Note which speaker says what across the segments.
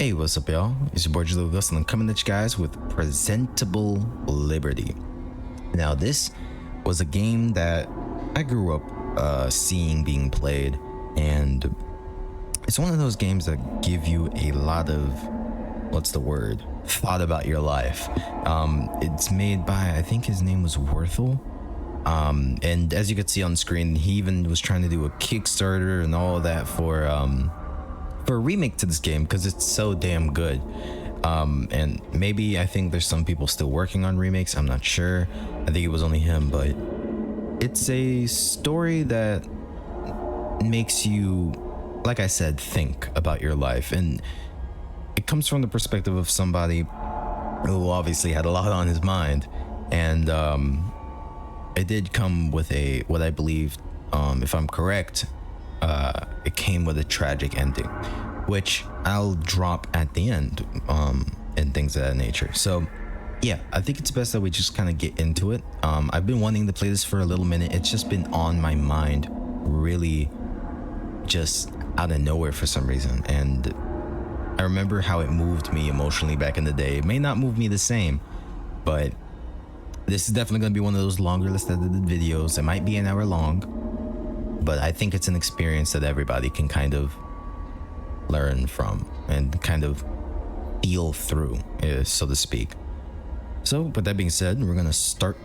Speaker 1: Hey, what's up, y'all? It's your boy Gus, and I'm coming at you guys with Presentable Liberty. Now, this was a game that I grew up seeing being played, and it's one of those games that give you a lot of, what's the word? Thought about your life. It's made by, I think his name was Worthel. And as you can see on screen, he even was trying to do a Kickstarter and all of that for a remake to this game because it's so damn good. And maybe I think there's some people still working on remakes. I'm not sure. I think it was only him, but it's a story that makes you, like I said, think about your life. And it comes from the perspective of somebody who obviously had a lot on his mind. And it did come with what I believe, if I'm correct, it came with a tragic ending, which I'll drop at the end, and things of that nature. So yeah, I think it's best that we just kind of get into it. I've been wanting to play this for a little minute. It's just been on my mind, really just out of nowhere for some reason. And I remember how it moved me emotionally back in the day. It may not move me the same, but this is definitely going to be one of those longer listed videos. It might be an hour long, but I think it's an experience that everybody can kind of learn from and kind of feel through, so to speak. So with that being said, we're going to start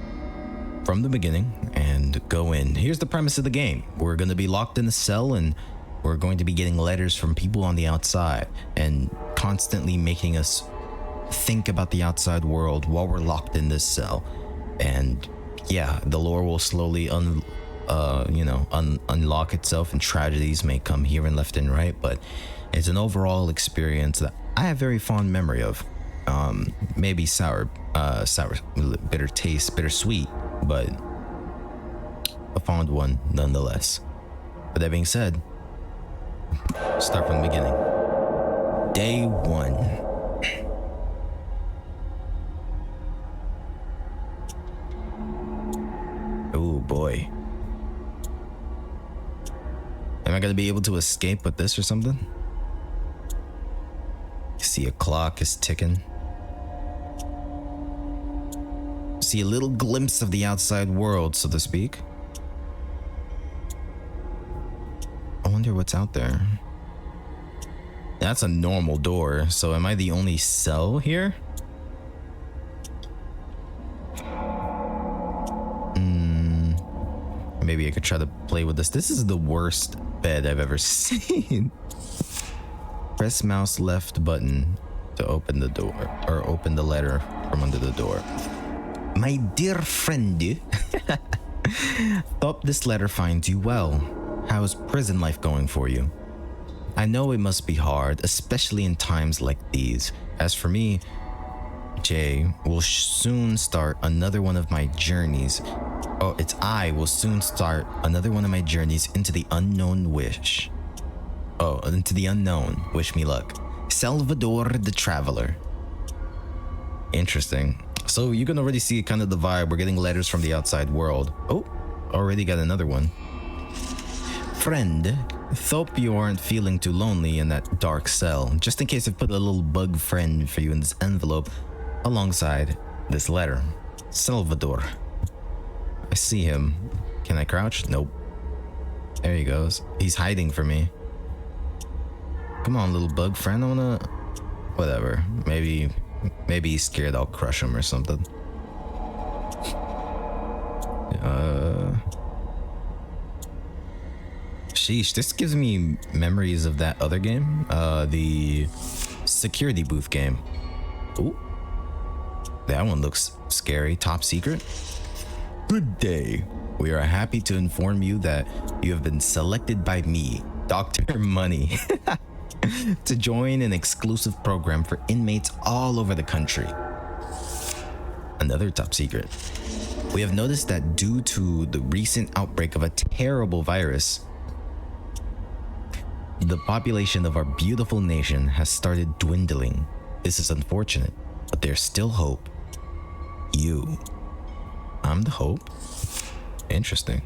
Speaker 1: from the beginning and go in. Here's the premise of the game. We're going to be locked in a cell, and we're going to be getting letters from people on the outside and constantly making us think about the outside world while we're locked in this cell. And yeah, the lore will slowly unlock itself, and tragedies may come here and left and right, but it's an overall experience that I have very fond memory of. Maybe sour, bitter taste, bittersweet, but a fond one nonetheless. With that being said, start from the beginning. Day 1. Oh boy. Am I gonna be able to escape with this or something? See, a clock is ticking. See a little glimpse of the outside world, so to speak. I wonder what's out there. That's a normal door, so am I the only cell here? Maybe I could try to play with this. This is the worst bed I've ever seen. Press mouse left button to open the door, or open the letter from under the door. My dear friend, hope this letter finds you well. How's prison life going for you? I know it must be hard, especially in times like these. As for me, Jay will soon start another one of my journeys. I will soon start another one of my journeys into the unknown wish. Into the unknown. Wish me luck. Salvador the Traveler. Interesting. So you can already see kind of the vibe. We're getting letters from the outside world. Oh, already got another one. Friend, hope you aren't feeling too lonely in that dark cell. Just in case I put a little bug friend for you in this envelope alongside this letter. Salvador. I see him. Can I crouch? Nope. There he goes. He's hiding from me. Come on, little bug friend. I wanna... Whatever. Maybe he's scared I'll crush him or something. Sheesh, this gives me memories of that other game. The security booth game. Ooh. That one looks scary. Top secret? Good day. We are happy to inform you that you have been selected by me, Dr. Money, to join an exclusive program for inmates all over the country. Another top secret. We have noticed that due to the recent outbreak of a terrible virus, the population of our beautiful nation has started dwindling. This is unfortunate, but there's still hope. You. I'm the hope. Interesting.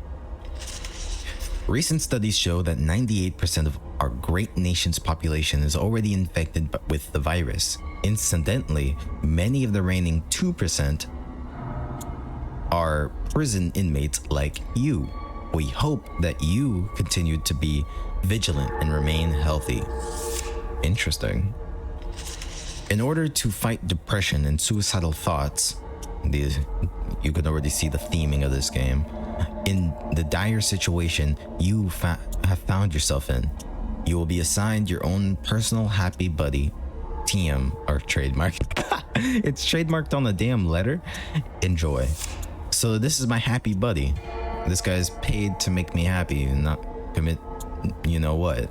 Speaker 1: Recent studies show that 98% of our great nation's population is already infected with the virus. Incidentally, many of the reigning 2% are prison inmates like you. We hope that you continue to be vigilant and remain healthy. Interesting. In order to fight depression and suicidal thoughts, you can already see the theming of this game. In the dire situation you have found yourself in, you will be assigned your own personal happy buddy, TM, or trademark. It's trademarked on the damn letter. Enjoy. So this is my happy buddy. This guy's paid to make me happy and not commit you know what.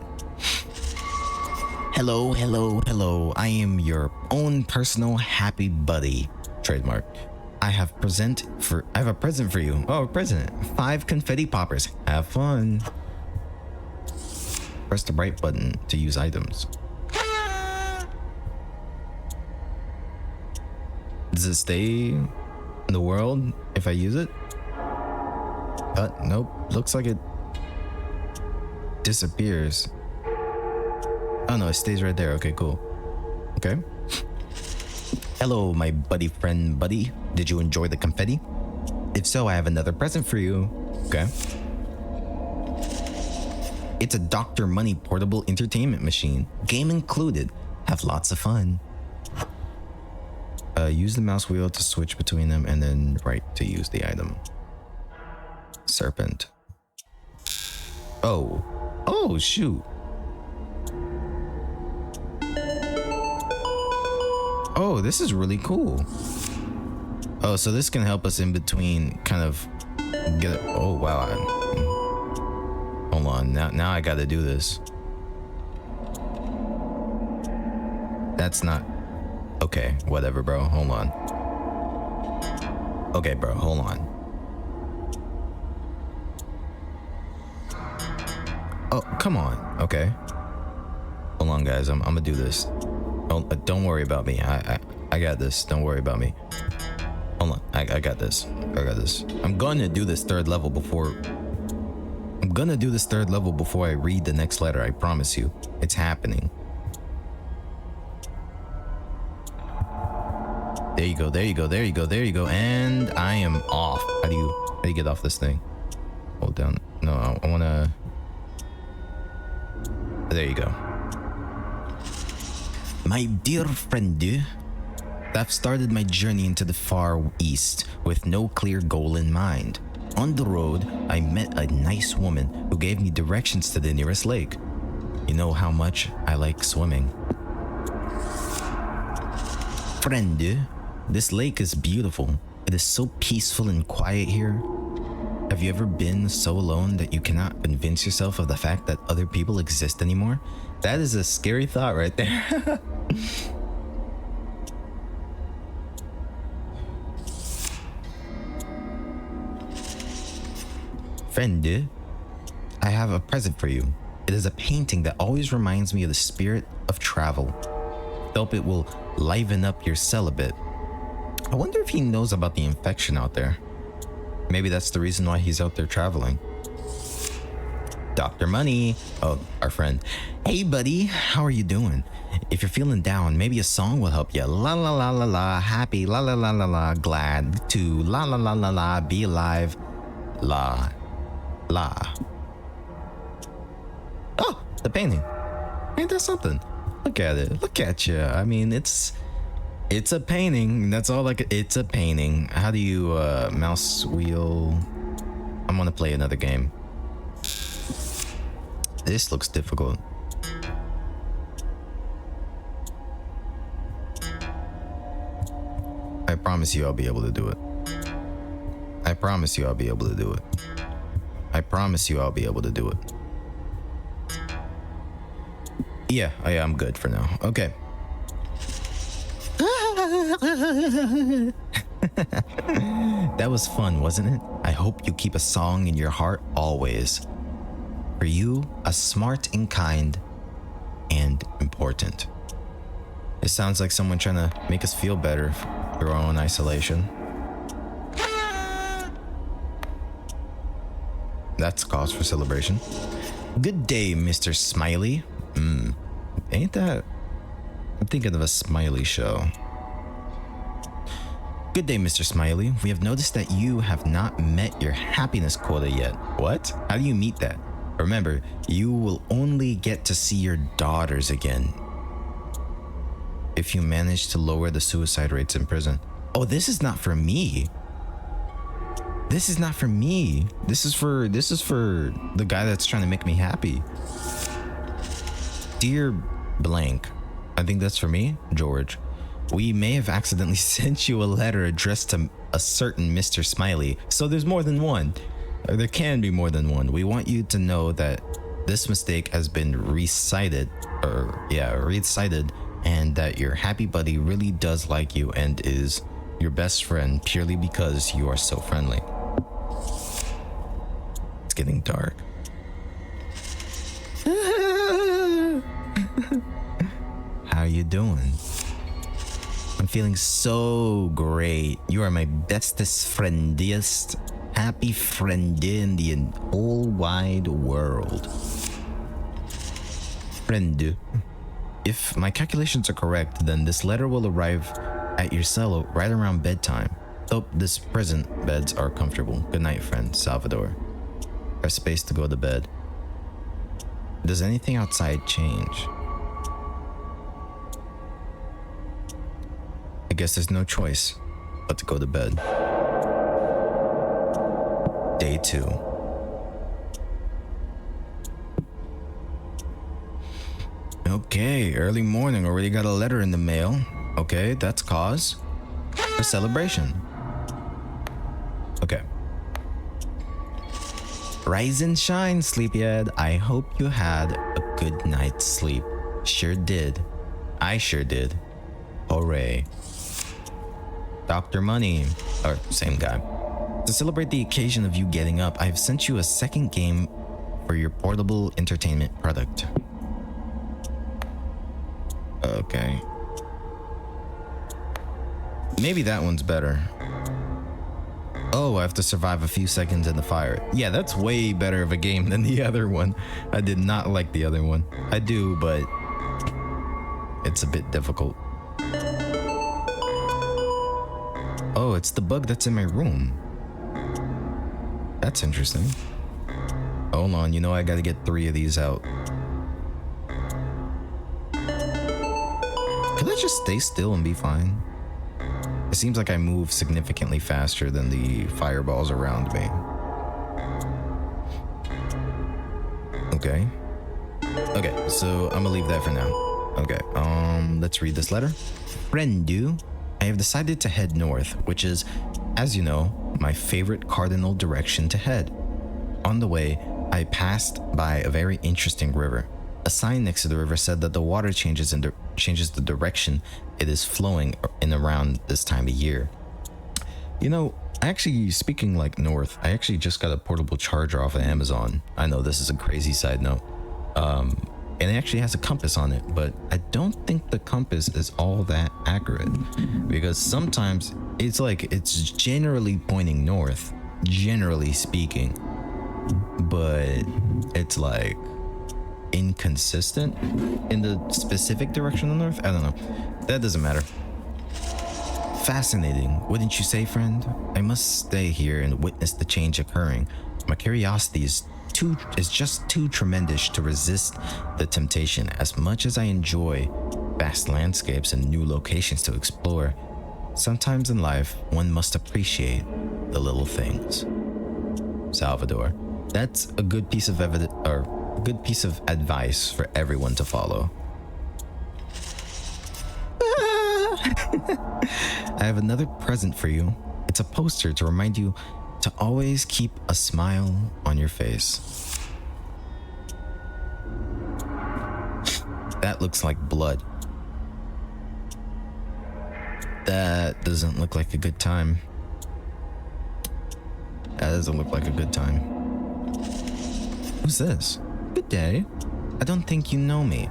Speaker 1: Hello, hello, hello. I am your own personal happy buddy. Trademark. I have a present for you. Oh, present. 5 confetti poppers. Have fun. Press the right button to use items. Does it stay in the world if I use it? Nope. Looks like it disappears. Oh no, it stays right there. Okay, cool. Okay. Hello, my buddy. Did you enjoy the confetti? If so, I have another present for you. Okay. It's a Dr. Money portable entertainment machine. Game included. Have lots of fun. Use the mouse wheel to switch between them and then right to use the item. Serpent. Oh, shoot. Oh, this is really cool. Oh, so this can help us in between kind of get it. Oh, wow. Hold on. Now I gotta do this. That's not... Okay, whatever, bro. Hold on. Okay, bro. Hold on. Oh, come on. Okay. Hold on, guys. I'm gonna do this. Don't worry about me. I got this. Don't worry about me. Hold on. I got this. I'm gonna do this third level before I read the next letter. I promise you. It's happening. There you go. And I am off. How do you get off this thing? Hold down. No, I wanna... There you go. My dear friend, I've started my journey into the far east with no clear goal in mind. On the road, I met a nice woman who gave me directions to the nearest lake. You know how much I like swimming. Friend, this lake is beautiful. It is so peaceful and quiet here. Have you ever been so alone that you cannot convince yourself of the fact that other people exist anymore? That is a scary thought right there. Friend, I have a present for you. It is a painting that always reminds me of the spirit of travel. Hope it will liven up your cell a bit. I wonder if he knows about the infection out there. Maybe that's the reason why he's out there traveling. Dr. Money. Oh, our friend. Hey, buddy. How are you doing? If you're feeling down, maybe a song will help you. La la la la la. Happy. La la la la la. Glad to. La la la la la. Be alive. La. La. Oh, the painting. Ain't that something? Look at it. Look at you. I mean, it's a painting. That's all it's a painting. How do you mouse wheel? I'm gonna play another game. This looks difficult. I promise you I'll be able to do it. I promise you I'll be able to do it. I promise you I'll be able to do it. Yeah, I'm good for now. Okay. That was fun, wasn't it? I hope you keep a song in your heart always. For you, a smart and kind and important. It sounds like someone trying to make us feel better through our own isolation. That's cause for celebration. Good day, Mr. Smiley. Ain't that... I'm thinking of a Smiley show. Good day, Mr. Smiley. We have noticed that you have not met your happiness quota yet. What? How do you meet that? Remember, you will only get to see your daughters again if you manage to lower the suicide rates in prison. Oh, this is not for me. This is not for me. This is for the guy that's trying to make me happy. Dear blank, I think that's for me, George. We may have accidentally sent you a letter addressed to a certain Mr. Smiley. So there's more than one. There can be more than one. We want you to know that this mistake has been recited, and that your happy buddy really does like you and is your best friend purely because you are so friendly. It's getting dark. How you doing? I'm feeling so great. You are my bestest, friendiest, happy friend in the whole wide world. Friend. If my calculations are correct, then this letter will arrive at your cell right around bedtime. Hope this present beds are comfortable. Good night, friend. Salvador. Press space to go to bed. Does anything outside change? I guess there's no choice but to go to bed. Day 2. Okay, early morning, already got a letter in the mail. Okay, that's cause for celebration. Okay. Rise and shine, sleepyhead. I hope you had a good night's sleep. Sure did. I sure did. Hooray. Dr. Money, or same guy. To celebrate the occasion of you getting up, I've sent you a second game for your portable entertainment product. Okay. Maybe that one's better. Oh, I have to survive a few seconds in the fire. Yeah, that's way better of a game than the other one. I did not like the other one. I do, but it's a bit difficult. Oh, it's the bug that's in my room. That's interesting. Hold on, you know I gotta get 3 of these out. Could I just stay still and be fine? It seems like I move significantly faster than the fireballs around me. Okay. Okay, so I'm gonna leave that for now. Okay, let's read this letter. Friendu, I have decided to head north, which is, as you know, my favorite cardinal direction to head. On the way, I passed by a very interesting river. A sign next to the river said that the water changes the direction it is flowing in around this time of year. You know, actually, speaking like north, I actually just got a portable charger off of Amazon. I know this is a crazy side note. And it actually has a compass on it, but I don't think the compass is all that accurate, because sometimes it's generally pointing north, generally speaking, but it's like inconsistent in the specific direction of north. I don't know. That doesn't matter. Fascinating, wouldn't you say, friend? I must stay here and witness the change occurring. My curiosity is just too tremendous to resist the temptation. As much as I enjoy vast landscapes and new locations to explore, sometimes in life one must appreciate the little things. Salvador. That's a good piece of evidence, or a good piece of advice for everyone to follow. I have another present for you. It's a poster to remind you to always keep a smile on your face. That looks like blood. That doesn't look like a good time. That doesn't look like a good time. Who's this? Good day. I don't think you know me,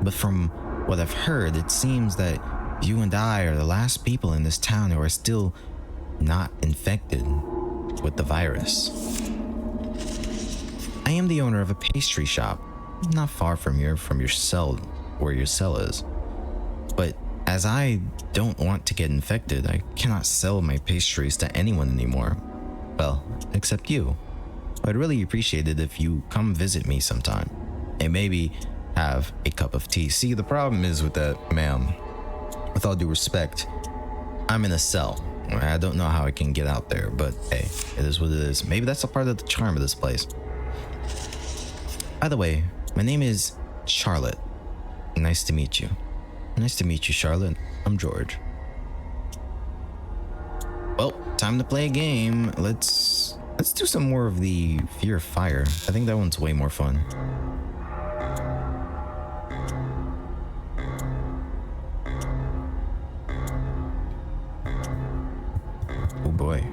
Speaker 1: but from what I've heard, it seems that you and I are the last people in this town who are still not infected with the virus. I am the owner of a pastry shop, not far from your cell, where your cell is. But as I don't want to get infected, I cannot sell my pastries to anyone anymore. Well, except you. I'd really appreciate it if you come visit me sometime and maybe have a cup of tea. See, the problem is with that, ma'am, with all due respect, I'm in a cell. I don't know how I can get out there, but hey, it is what it is. Maybe that's a part of the charm of this place. By the way, my name is Charlotte. Nice to meet you. Nice to meet you, Charlotte. I'm George. Well, time to play a game. Let's do some more of the Fear of Fire. I think that one's way more fun. Oh boy.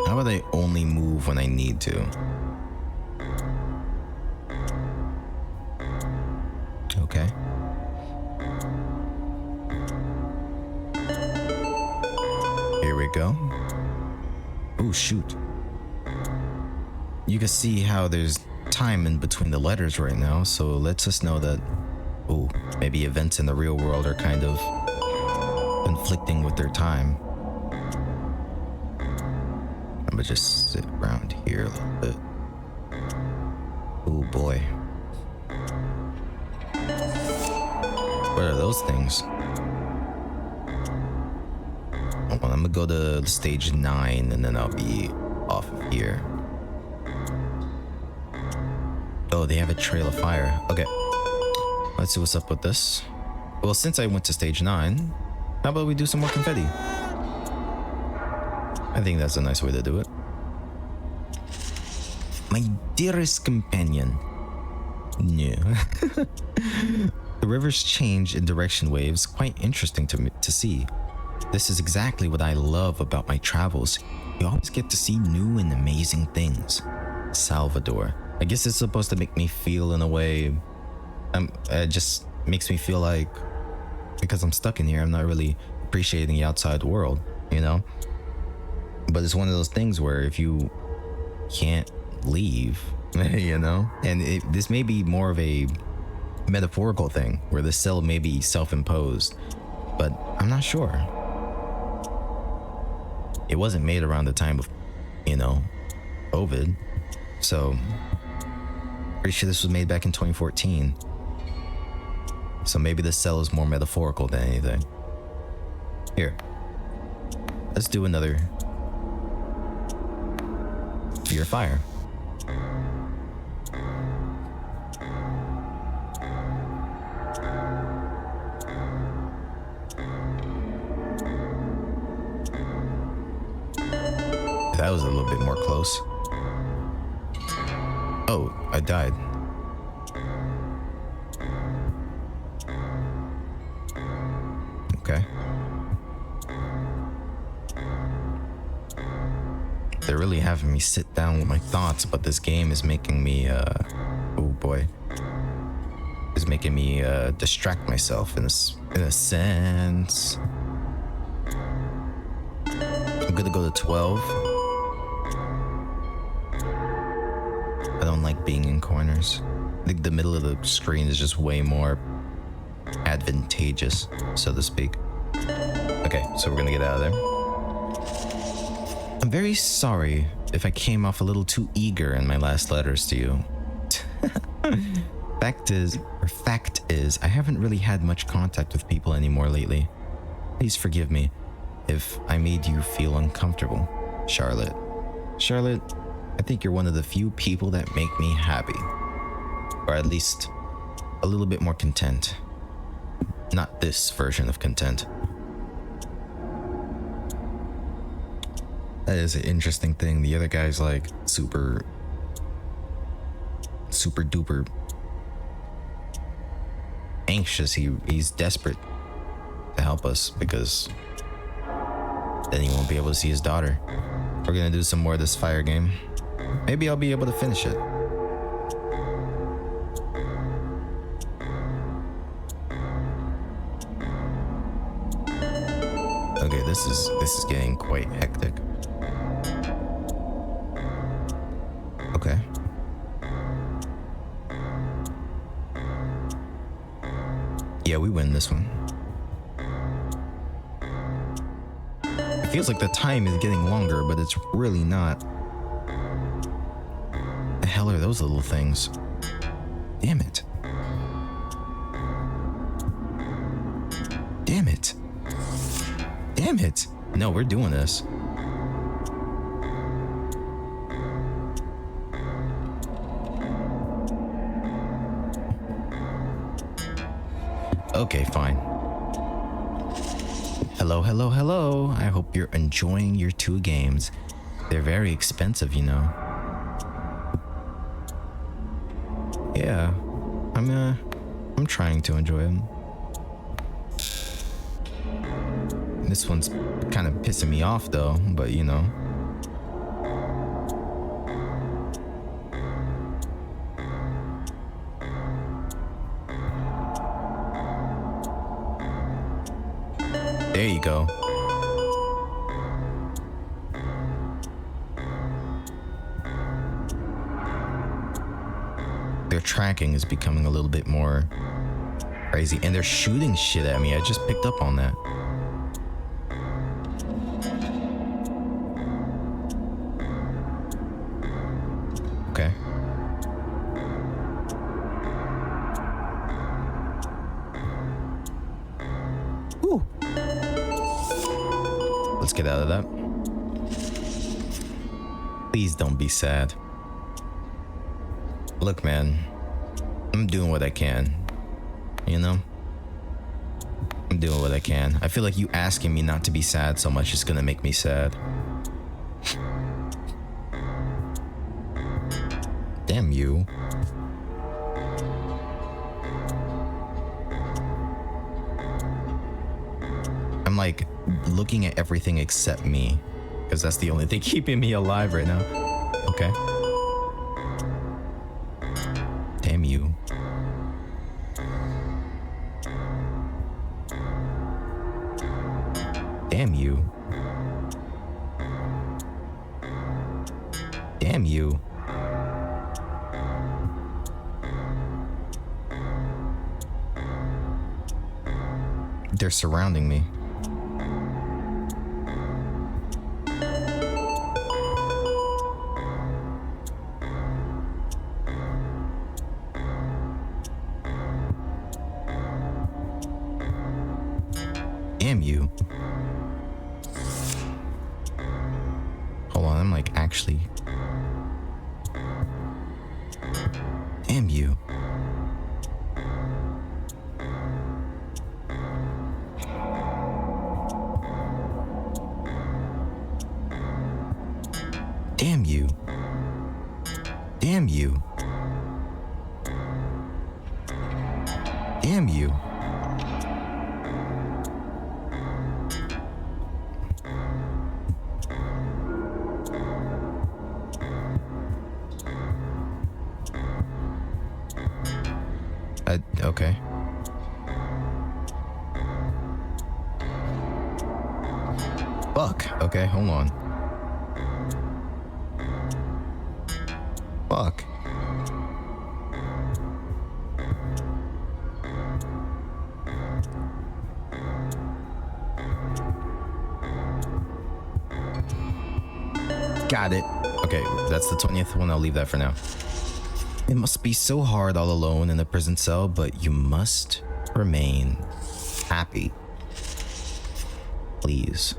Speaker 1: How about I only move when I need to? Okay. Here we go. Oh, shoot. You can see how there's time in between the letters right now, so it lets us know that, oh, maybe events in the real world are kind of conflicting with their time. I'm gonna just sit around here a little bit. Oh boy. What are those things? Hold on, I'm gonna go to stage 9 and then I'll be off of here. Oh, they have a trail of fire. Okay. Let's see what's up with this. Well, since I went to stage 9, how about we do some more confetti? I think that's a nice way to do it. My dearest companion. No. The rivers change in direction waves, quite interesting to see. This is exactly what I love about my travels. You always get to see new and amazing things. Salvador. I guess it's supposed to make me feel in a way, it just makes me feel like, because I'm stuck in here, I'm not really appreciating the outside world, you know? But it's one of those things where if you can't leave, you know? And this may be more of a metaphorical thing where the cell may be self-imposed, but I'm not sure. It wasn't made around the time of, you know, COVID, so pretty sure this was made back in 2014. So maybe the cell is more metaphorical than anything. Here, let's do another Fear of Fire. That was a little bit more close. Oh, I died. Okay. They're really having me sit down with my thoughts, but this game is making me, oh boy. Is making me, distract myself in a sense. I'm gonna go to 12. I don't like being in corners. I think the middle of the screen is just way more advantageous, so to speak. Okay, so we're gonna get out of there. I'm very sorry if I came off a little too eager in my last letters to you. Fact is, I haven't really had much contact with people anymore lately. Please forgive me if I made you feel uncomfortable, Charlotte. Charlotte, I think you're one of the few people that make me happy. Or at least a little bit more content. Not this version of content. That is an interesting thing. The other guy's like super duper anxious. He's desperate to help us because then he won't be able to see his daughter. We're gonna do some more of this fire game. Maybe I'll be able to finish it. Okay, this is getting quite hectic. Yeah, we win this one. It feels like the time is getting longer, but it's really not. The hell are those little things? Damn it. Damn it. Damn it. No, we're doing this. Okay, fine. Hello, hello, hello. I hope you're enjoying your 2 games. They're very expensive, you know. Yeah, I'm trying to enjoy them. This one's kind of pissing me off though, but you know. There you go. Their tracking is becoming a little bit more crazy, and they're shooting shit at me. I just picked up on that. Okay. Woo. Let's get out of that. Please don't be sad. Look, man, I'm doing what I can, you know? I'm doing what I can. I feel like you asking me not to be sad so much is gonna make me sad. Damn you. I'm like looking at everything except me, because that's the only thing keeping me alive right now. Okay. Damn you. Damn you. Damn you. They're surrounding me. Damn you. Hold on, I'm like actually. Damn you. Damn you. Damn you. Damn you. Okay. Fuck. Okay, hold on. Fuck. Got it. Okay, that's the 20th one. I'll leave that for now. It must be so hard all alone in a prison cell, but you must remain happy. Please.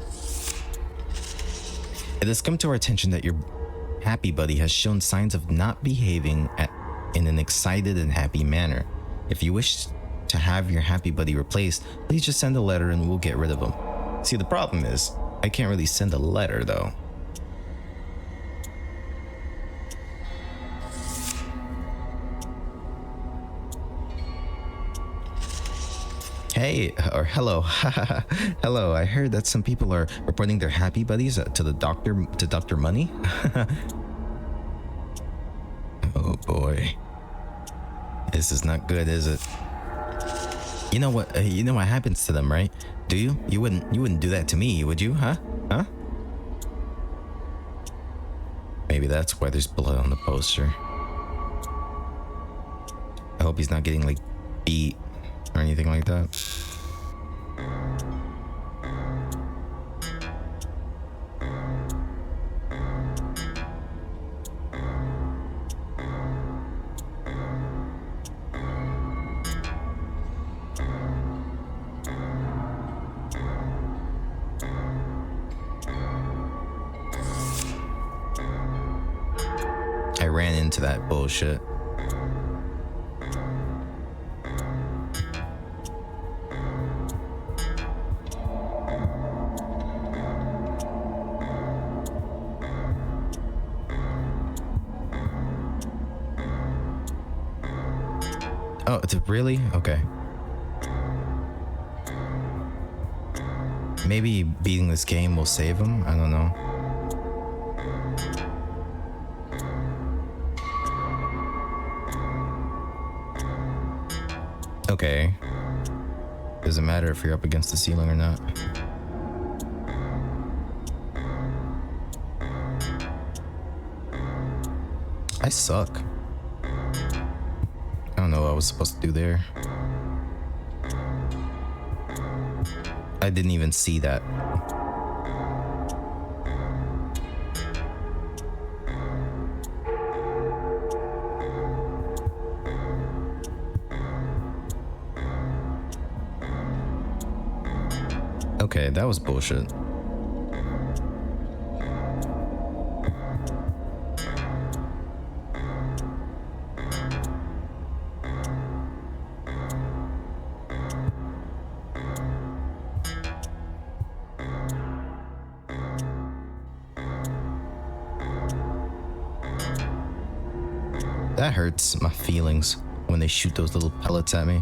Speaker 1: It has come to our attention that your happy buddy has shown signs of not behaving in an excited and happy manner. If you wish to have your happy buddy replaced, please just send a letter and we'll get rid of him. See, the problem is, I can't really send a letter though. Hey, or hello. Hello, I heard that some people are reporting their happy buddies to the doctor, to Dr. Money. Oh boy. This is not good, is it? You know what happens to them, right? Do you? You wouldn't do that to me, would you? Huh? Huh? Maybe that's why there's blood on the poster. I hope he's not getting like beat or anything like that. I ran into that bullshit. Oh, it's really? Okay. Maybe beating this game will save him? I don't know. Okay. Does it matter if you're up against the ceiling or not? I suck. I don't know what I was supposed to do there. I didn't even see that. Okay, that was bullshit. That hurts my feelings when they shoot those little pellets at me.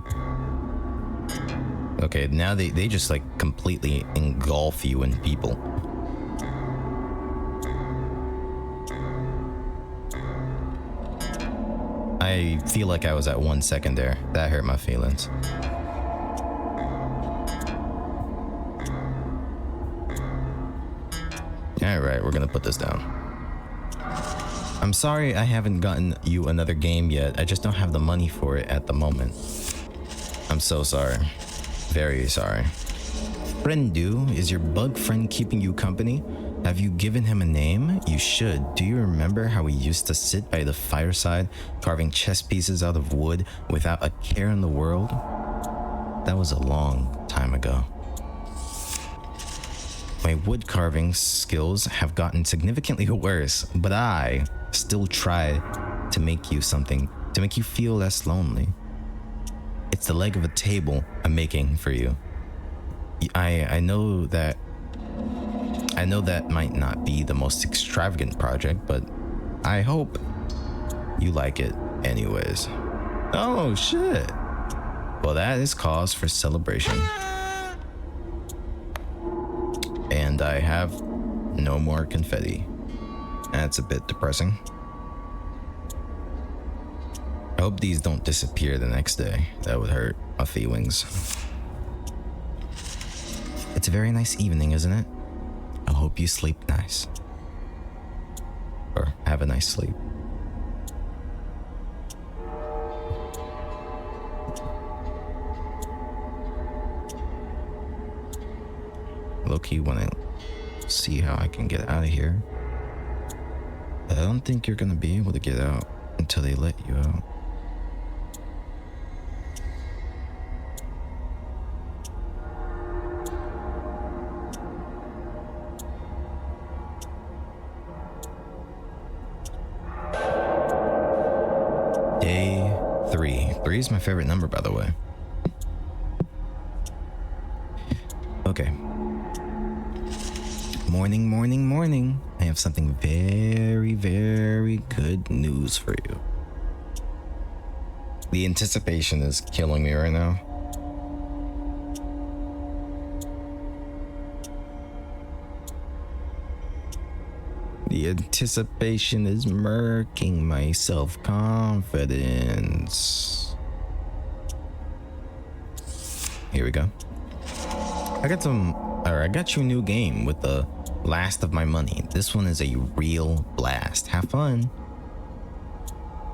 Speaker 1: Okay, now they just like completely engulf you in people. I feel like I was at 1 second there. That hurt my feelings. Alright, we're gonna put this down. I'm sorry I haven't gotten you another game yet. I just don't have the money for it at the moment. I'm so sorry. Very sorry. Friendu, is your bug friend keeping you company? Have you given him a name? You should. Do you remember how we used to sit by the fireside, carving chess pieces out of wood without a care in the world? That was a long time ago. My wood carving skills have gotten significantly worse, but I still try to make you something, to make you feel less lonely. It's the leg of a table I'm making for you. I know that might not be the most extravagant project, but I hope you like it anyways. Oh shit. Well, that is cause for celebration. And I have no more confetti. That's a bit depressing. I hope these don't disappear the next day. That would hurt my feelings. It's a very nice evening, isn't it? I hope you sleep nice. Or have a nice sleep. Low-key wanna see how I can get out of here. I don't think you're gonna be able to get out until they let you out. Day 3. 3 is my favorite number, by the way. Okay. Morning, morning, morning. I have something very, very good news for you. The anticipation is killing me right now. The anticipation is murking my self-confidence. Here we go. I got you a new game with the last of my money. This one is a real blast. Have fun.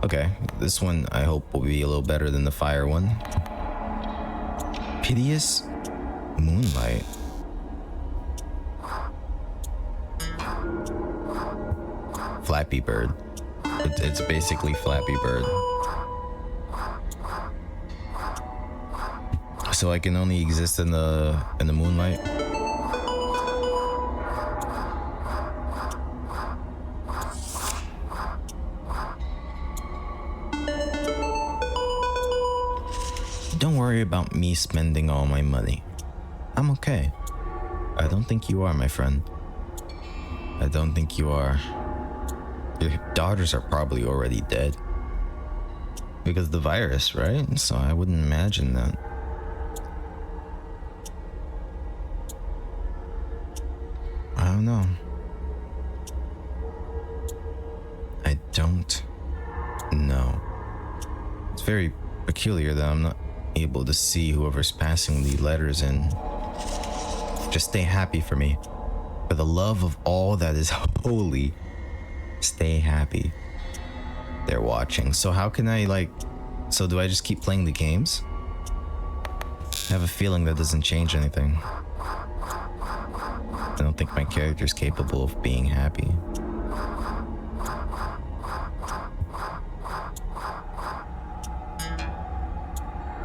Speaker 1: Okay, this one I hope will be a little better than the fire one. Piteous moonlight. Flappy Bird. It's basically Flappy Bird. So I can only exist in the moonlight. Don't worry about me spending all my money. I'm okay. I don't think you are, my friend. I don't think you are. Your daughters are probably already dead. Because of the virus, right? So I wouldn't imagine that. I don't know. I don't know. It's very peculiar that I'm not able to see whoever's passing the letters in. Just stay happy for me. For the love of all that is holy, stay happy. They're watching. So how can I so do I just keep playing the games? I have a feeling that doesn't change anything. I don't think my character's capable of being happy.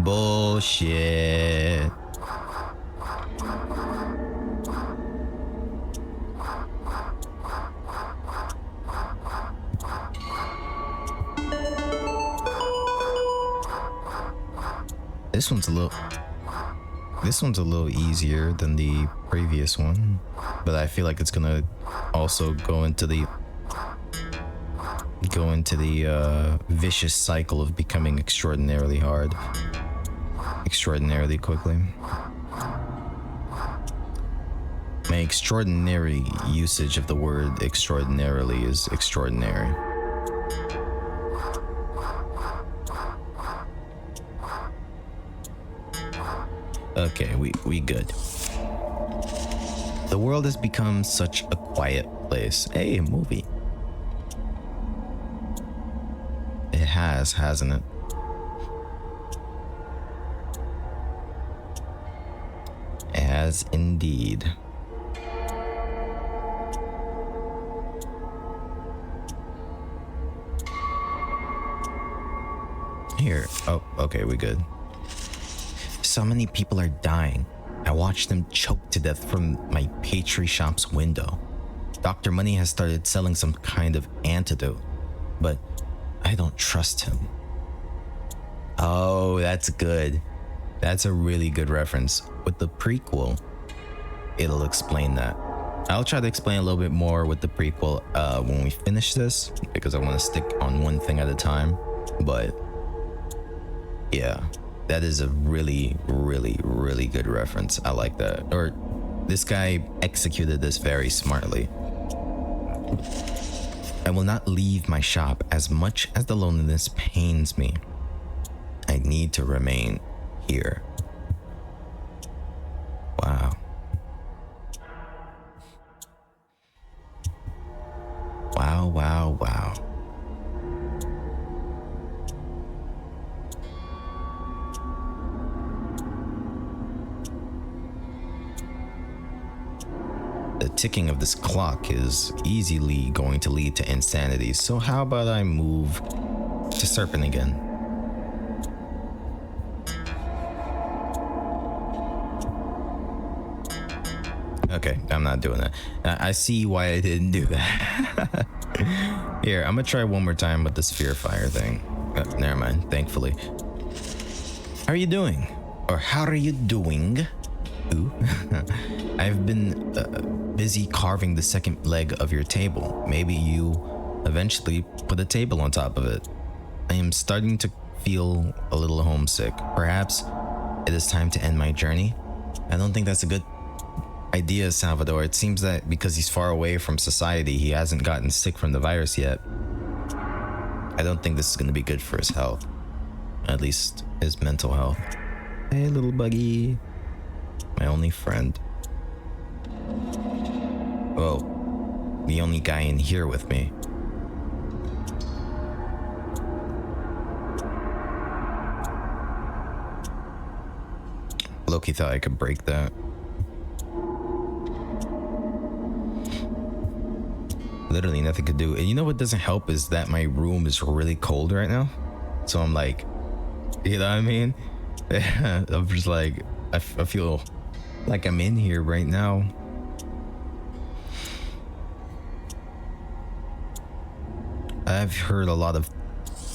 Speaker 1: Bullshit. This one's a little easier than the previous one, but I feel like it's gonna also go into the vicious cycle of becoming extraordinarily hard, extraordinarily quickly. My extraordinary usage of the word extraordinarily is extraordinary. Okay, we good. The world has become such a quiet place. Hey, a movie. It has, hasn't it? It has indeed. Here. Oh, okay, we good. So many people are dying. I watched them choke to death from my pastry shop's window. Dr. Money has started selling some kind of antidote, but I don't trust him. Oh, that's good. That's a really good reference. With the prequel, it'll explain that. I'll try to explain a little bit more with the prequel when we finish this, because I want to stick on one thing at a time. But yeah, that is a really, really, really good reference. I like that. Or this guy executed this very smartly. I will not leave my shop as much as the loneliness pains me. I need to remain here. Wow. Wow, wow, wow. The ticking of this clock is easily going to lead to insanity, so how about I move to Serpent again? Okay, I'm not doing that. I see why I didn't do that. Here, I'm gonna try one more time with the sphere fire thing. Never mind, thankfully. How are you doing? Or how are you doing? Ooh. I've been busy carving the second leg of your table. Maybe you eventually put a table on top of it. I am starting to feel a little homesick. Perhaps it is time to end my journey. I don't think that's a good idea, Salvador. It seems that because he's far away from society, he hasn't gotten sick from the virus yet. I don't think this is going to be good for his health. At least his mental health. Hey, little buggy. My only friend. Well, the only guy in here with me. Loki thought I could break that. Literally nothing to do. And you know what doesn't help is that my room is really cold right now. So I'm like, you know what I mean? I'm just like, I feel like I'm in here right now. I've heard a lot of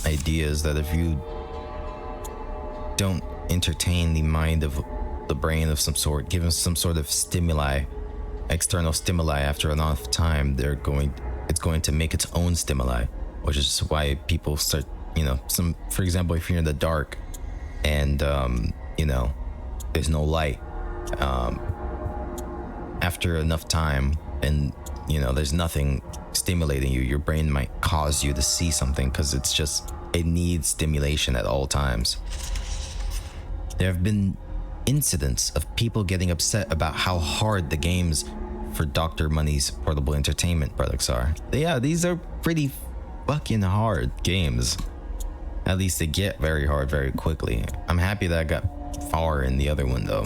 Speaker 1: ideas that if you don't entertain the mind of the brain of some sort, give them some sort of stimuli, external stimuli after enough time, it's going to make its own stimuli, which is why people start, you know, for example, if you're in the dark and you know, there's no light, after enough time and you know there's nothing stimulating you, your brain might cause you to see something because it needs stimulation at all times. There have been incidents of people getting upset about how hard the games for Dr. Money's portable entertainment products are. Yeah, these are pretty fucking hard games. At least they get very hard very quickly. I'm happy that I got far in the other one though.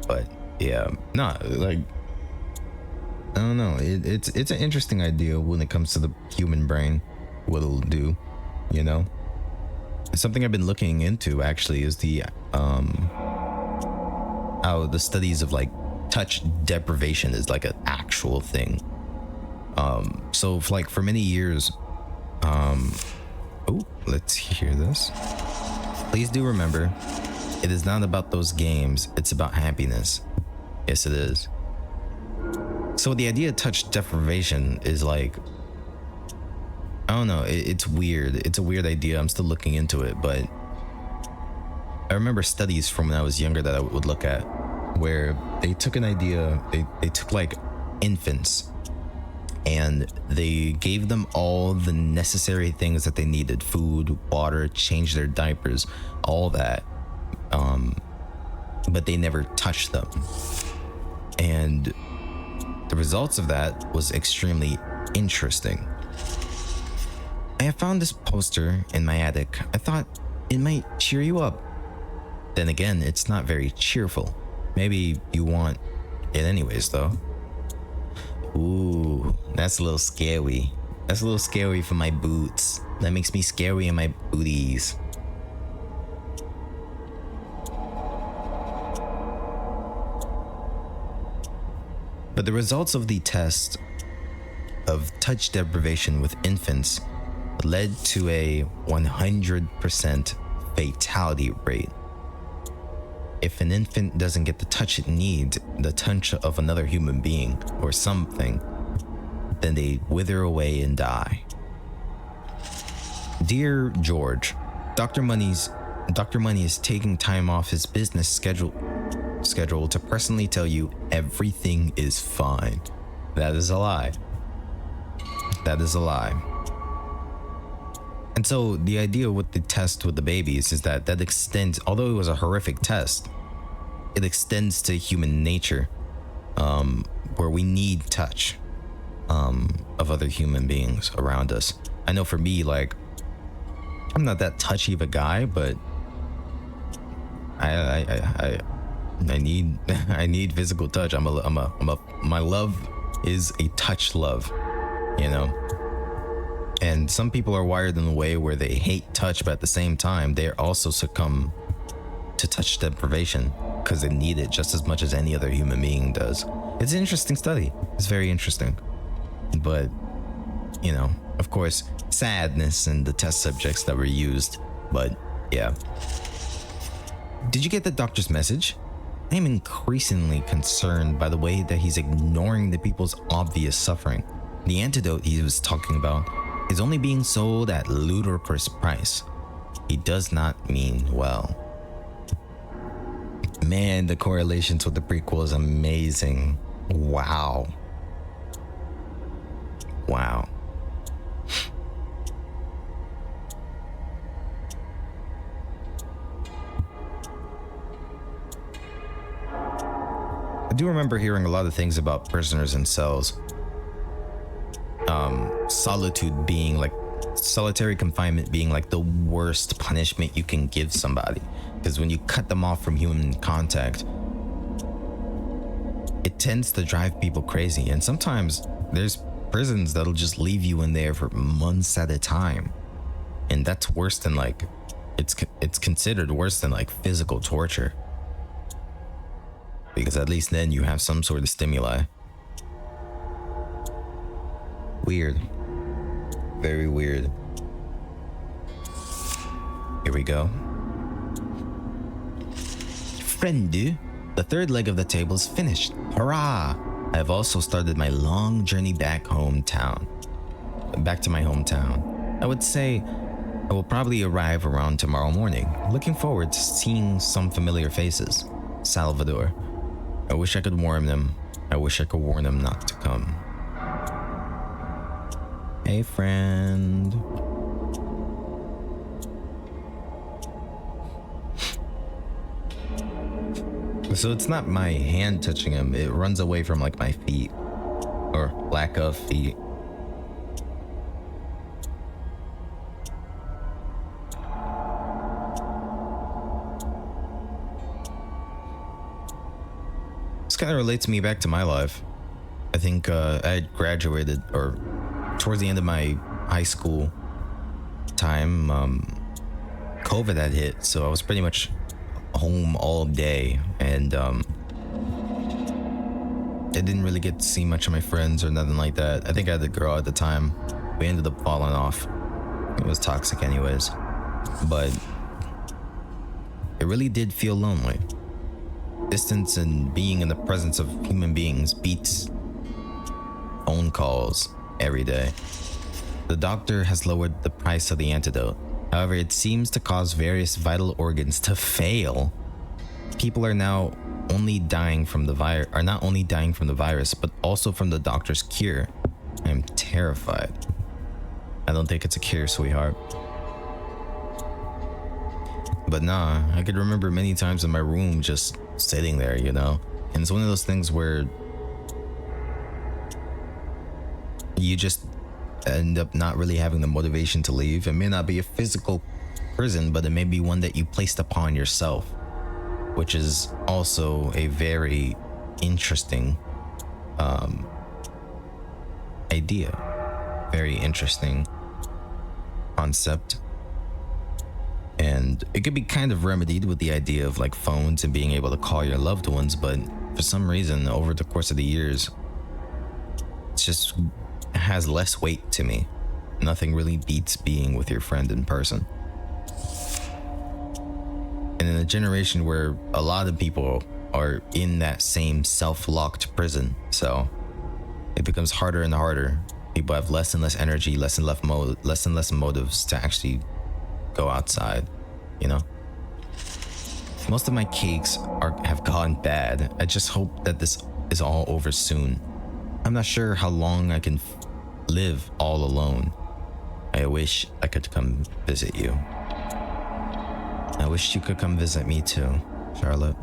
Speaker 1: But yeah, no, like, I don't know. It's an interesting idea when it comes to the human brain, what it'll do, you know? Something I've been looking into actually is the how the studies of like touch deprivation is like an actual thing. So for many years, let's hear this. Please do remember, it is not about those games, it's about happiness. Yes, it is. So the idea of touch deprivation is like, I don't know, it's weird. It's a weird idea. I'm still looking into it, but I remember studies from when I was younger that I would look at where they took an idea, they took like infants and they gave them all the necessary things that they needed, food, water, change their diapers, all that, but they never touched them. And the results of that was extremely interesting. I have found this poster in my attic. I thought it might cheer you up. Then again, it's not very cheerful. Maybe you want it anyways though. Ooh, that's a little scary. That's a little scary for my boots. That makes me scary in my booties. But the results of the test of touch deprivation with infants led to a 100% fatality rate. If an infant doesn't get the touch it needs, the touch of another human being or something, then they wither away and die. Dear George, Dr. Money is taking time off his business schedule to personally tell you everything is fine. That is a lie. That is a lie. And so the idea with the test with the babies is that extends, although it was a horrific test, it extends to human nature, where we need touch of other human beings around us. I know for me, like, I'm not that touchy of a guy, but I need physical touch. My love is a touch love, you know. And some people are wired in a way where they hate touch, but at the same time, they also succumb to touch deprivation because they need it just as much as any other human being does. It's an interesting study. It's very interesting. But, you know, of course, sadness and the test subjects that were used. But, yeah. Did you get the doctor's message? I am increasingly concerned by the way that he's ignoring the people's obvious suffering. The antidote he was talking about is only being sold at ludicrous price. He does not mean well. Man, the correlations with the prequel is amazing. Wow. Wow. I do remember hearing a lot of things about prisoners in cells. Solitude being like solitary confinement being like the worst punishment you can give somebody, because when you cut them off from human contact, it tends to drive people crazy. And sometimes there's prisons that'll just leave you in there for months at a time, and that's worse than like it's considered worse than like physical torture, because at least then you have some sort of stimuli. Weird. Very weird. Here we go. Friendu, the third leg of the table is finished. Hurrah! I have also started my long journey back to my hometown. I would say I will probably arrive around tomorrow morning. Looking forward to seeing some familiar faces. Salvador. I wish I could warn them. I wish I could warn them not to come. Hey, friend. So it's not my hand touching him, it runs away from like my feet, or lack of feet. This kind of relates me back to my life. I think I had graduated, or towards the end of my high school time, COVID had hit, so I was pretty much home all day, and I didn't really get to see much of my friends or nothing like that. I think I had a girl at the time. We ended up falling off. It was toxic anyways, but it really did feel lonely. Distance and being in the presence of human beings beats phone calls every day. The doctor has lowered the price of the antidote. However, it seems to cause various vital organs to fail. People are now only dying from the virus, are not only dying from the virus, but also from the doctor's cure. I am terrified. I don't think it's a cure, sweetheart. But nah, I could remember many times in my room just sitting there, you know? And it's one of those things where you just end up not really having the motivation to leave. It may not be a physical prison, but it may be one that you placed upon yourself, which is also a very interesting idea, very interesting concept. And it could be kind of remedied with the idea of like phones and being able to call your loved ones, but for some reason over the course of the years, it's just has less weight to me. Nothing really beats being with your friend in person. And in a generation where a lot of people are in that same self-locked prison, so it becomes harder and harder. People have less and less energy, less and less motives to actually go outside, you know? Most of my cakes have gone bad. I just hope that this is all over soon. I'm not sure how long I can live all alone. I wish I could come visit you. I wish you could come visit me too, Charlotte.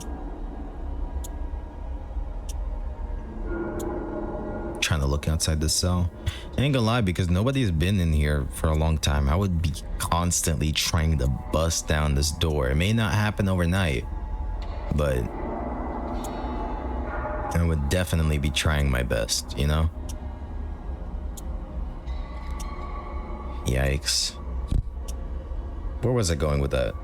Speaker 1: Trying to look outside the cell. I ain't gonna lie, because nobody's been in here for a long time. I would be constantly trying to bust down this door. It may not happen overnight, but I would definitely be trying my best, you know? Yikes. Where was I going with that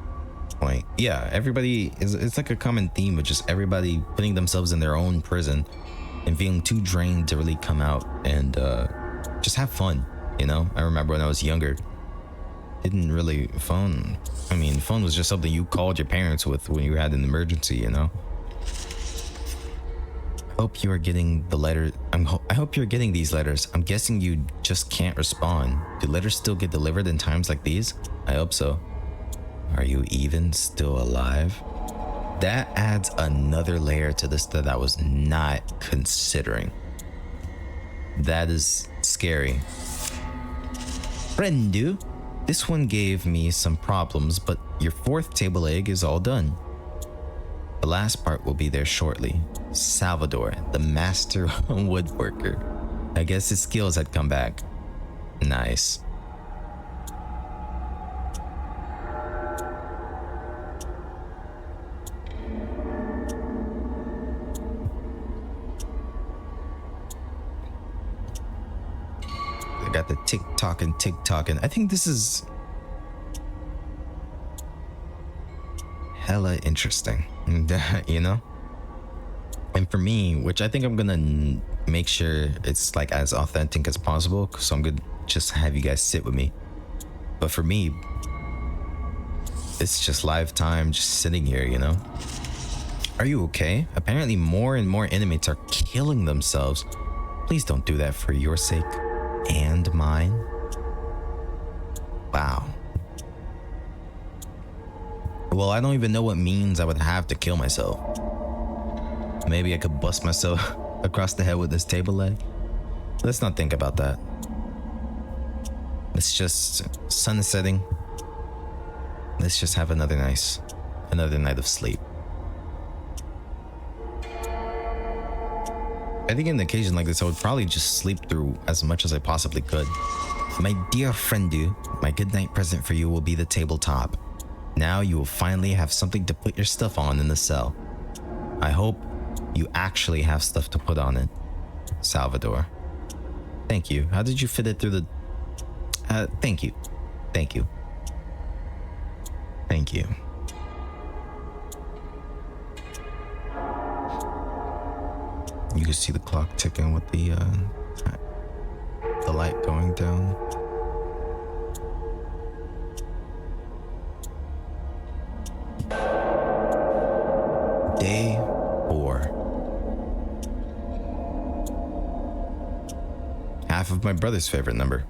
Speaker 1: point? Yeah, everybody is, it's like a common theme of just everybody putting themselves in their own prison and feeling too drained to really come out and just have fun, you know? I remember when I was younger, didn't really phone was just something you called your parents with when you had an emergency, you know? I hope you are getting the letter. I hope you're getting these letters. I'm guessing you just can't respond. Do letters still get delivered in times like these? I hope so. Are you even still alive? That adds another layer to this that I was not considering. That is scary. Friendu, this one gave me some problems, but your fourth table egg is all done. The last part will be there shortly. Salvador, the master woodworker. I guess his skills had come back. Nice. got the TikTok and TikTok, and I think this is hella interesting, you know? And for me, which I think I'm gonna make sure it's like as authentic as possible, so I'm gonna just have you guys sit with me. But for me, it's just live time, just sitting here, you know? Are you okay? Apparently more and more inmates are killing themselves. Please don't do that for your sake and mine. Wow. Well, I don't even know what means I would have to kill myself. Maybe I could bust myself across the head with this table leg. Let's not think about that. It's just sun setting. Let's just have another night of sleep. I think in an occasion like this, I would probably just sleep through as much as I possibly could. My dear friendu, my good night present for you will be the tabletop. Now you will finally have something to put your stuff on in the cell. I hope you actually have stuff to put on it. Salvador. Thank you. How did you fit it through the... thank you. Thank you. Thank you. You can see the clock ticking with the light going down. Day 4. Half of my brother's favorite number.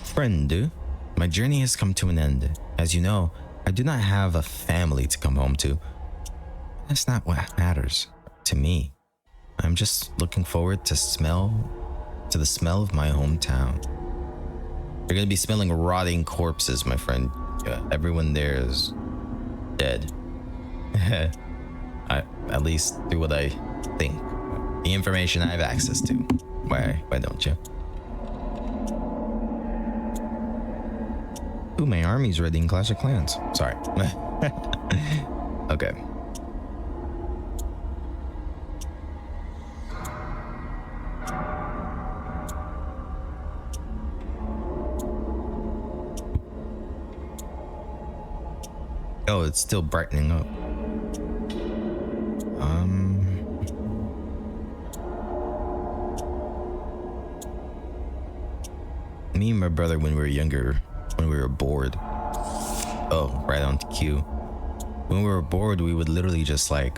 Speaker 1: Friend, my journey has come to an end. As you know, I do not have a family to come home to. That's not what matters to me. I'm just looking forward to the smell of my hometown. You're gonna be smelling rotting corpses, my friend. Everyone there is dead. At least through what I think. The information I have access to. Why don't you? Ooh, my army's ready in Clash of Clans. Sorry. Okay. Oh, it's still brightening up. Me and my brother, when we were younger, when we were bored. Oh, right on cue. When we were bored, we would literally just like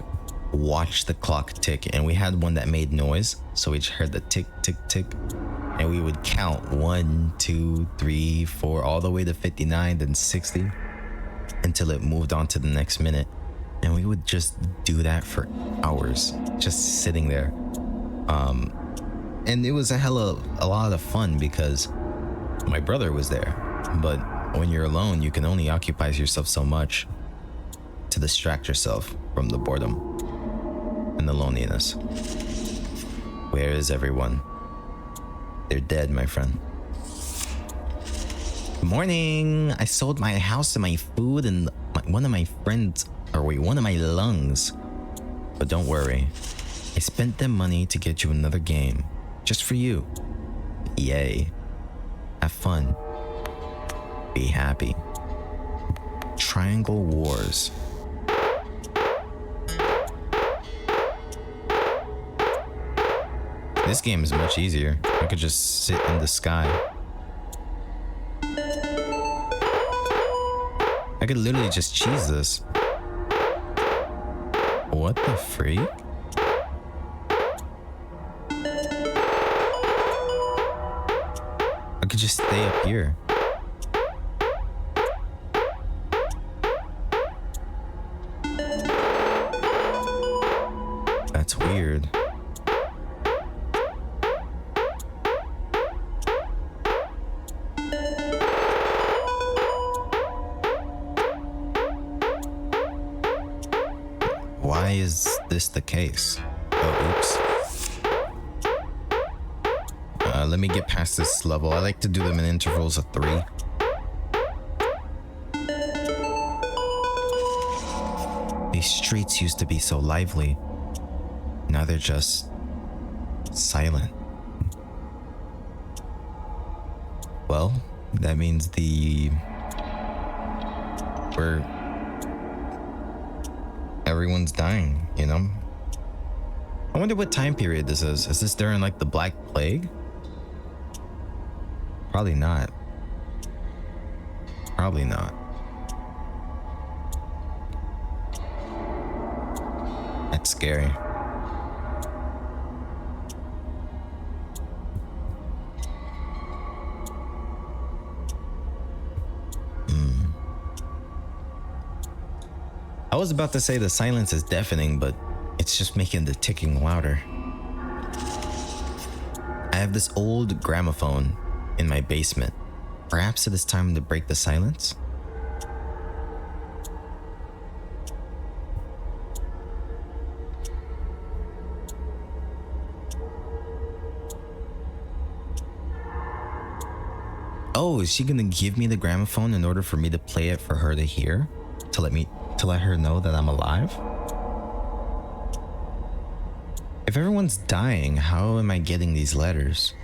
Speaker 1: watch the clock tick, and we had one that made noise, so we just heard the tick, tick, tick, and we would count 1, 2, 3, 4, all the way to 59, then 60, until it moved on to the next minute. And we would just do that for hours, just sitting there. And it was a lot of fun because my brother was there. But when you're alone, you can only occupy yourself so much to distract yourself from the boredom and the loneliness. Where is everyone? They're dead, my friend. Good morning. I sold my house and my food and one of my lungs. But don't worry. I spent the money to get you another game. Just for you. Yay. Have fun. Be happy. Triangle Wars. This game is much easier. I could just sit in the sky. I could literally just cheese this. What the freak? I could just stay up here. That's weird. Why is this the case? Oh, oops. Let me get past this level. I like to do them in intervals of 3. These streets used to be so lively. Now they're just silent. Well, that means where everyone's dying, you know? I wonder what time period this is. Is this during like the Black Plague? Probably not. Probably not. That's scary. I was about to say the silence is deafening, but it's just making the ticking louder. I have this old gramophone in my basement. Perhaps it is time to break the silence? Oh, is she gonna give me the gramophone in order for me to play it for her to hear? To let her know that I'm alive? If everyone's dying, how am I getting these letters?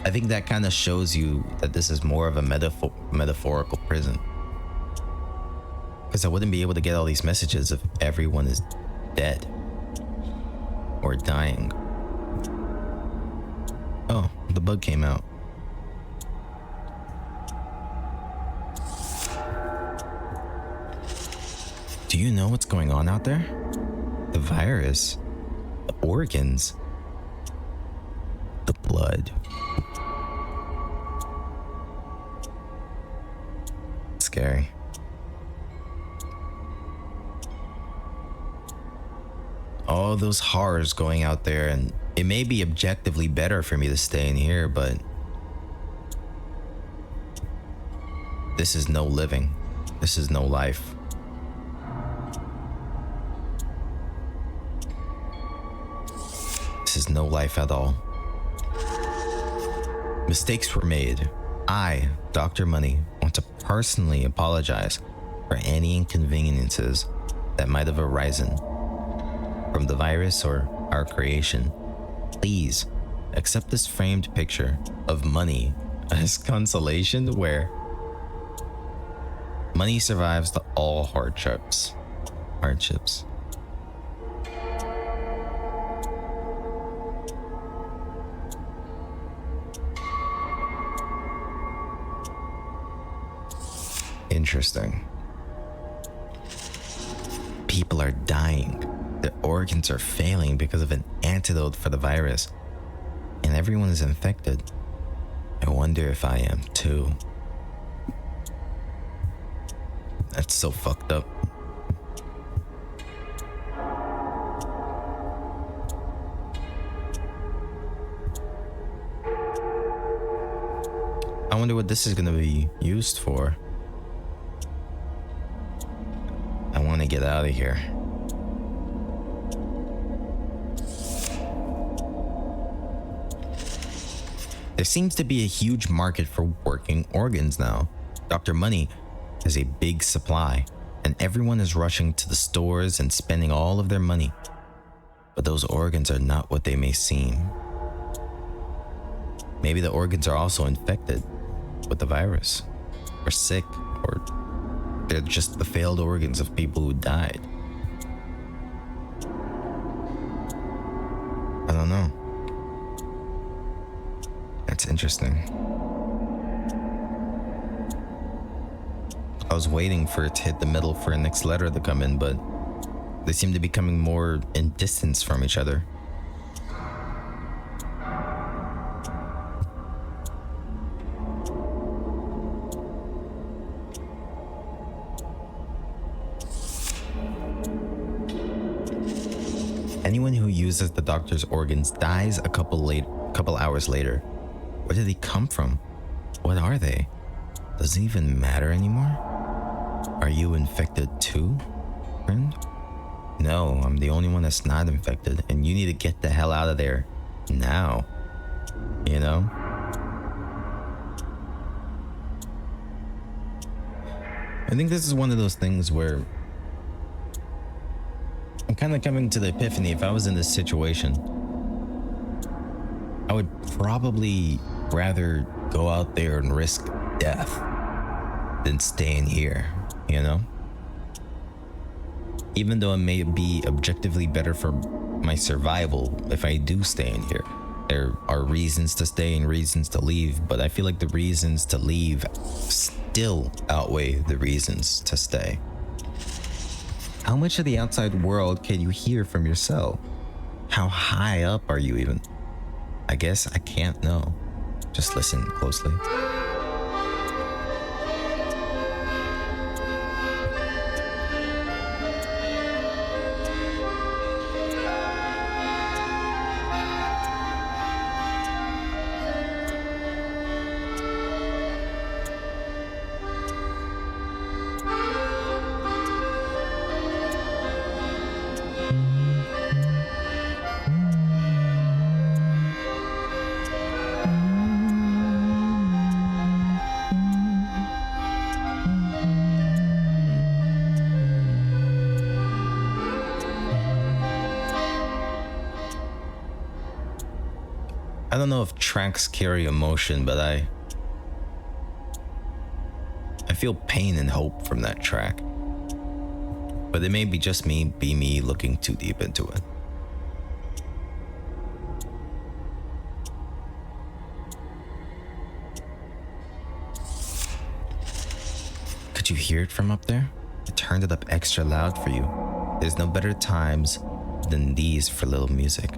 Speaker 1: I think that kind of shows you that this is more of a metaphorical prison. Because I wouldn't be able to get all these messages if everyone is dead or dying. Oh, the bug came out. Do you know what's going on out there? The virus, the organs, the blood. Scary. All those horrors going out there, and it may be objectively better for me to stay in here, but this is no living. This is no life. This is no life at all. Mistakes were made. I, Dr. Money, want to personally apologize for any inconveniences that might have arisen from the virus or our creation. Please accept this framed picture of Money as consolation, where Money survives all hardships. Interesting. People are dying. Their organs are failing because of an antidote for the virus. And everyone is infected. I wonder if I am too. That's so fucked up. I wonder what this is gonna be used for. I want to get out of here. There seems to be a huge market for working organs now. Dr. Money has a big supply, and everyone is rushing to the stores and spending all of their money. But those organs are not what they may seem. Maybe the organs are also infected with the virus, or sick, or they're just the failed organs of people who died. I don't know. That's interesting. I was waiting for it to hit the middle for a next letter to come in, but they seem to be coming more in distance from each other. Anyone who uses the doctor's organs dies a couple hours later. Where did they come from? What are they? Does it even matter anymore? Are you infected too, friend? No, I'm the only one that's not infected, and you need to get the hell out of there now. You know? I think this is one of those things where I'm kind of coming to the epiphany. If I was in this situation, I would probably rather go out there and risk death than staying here, you know? Even though it may be objectively better for my survival if I do stay in here. There are reasons to stay and reasons to leave, but I feel like the reasons to leave still outweigh the reasons to stay. How much of the outside world can you hear from your cell? How high up are you even? I guess I can't know. Just listen closely. I don't know if tracks carry emotion, but I feel pain and hope from that track. But it may be just me looking too deep into it. Could you hear it from up there? I turned it up extra loud for you. There's no better times than these for little music.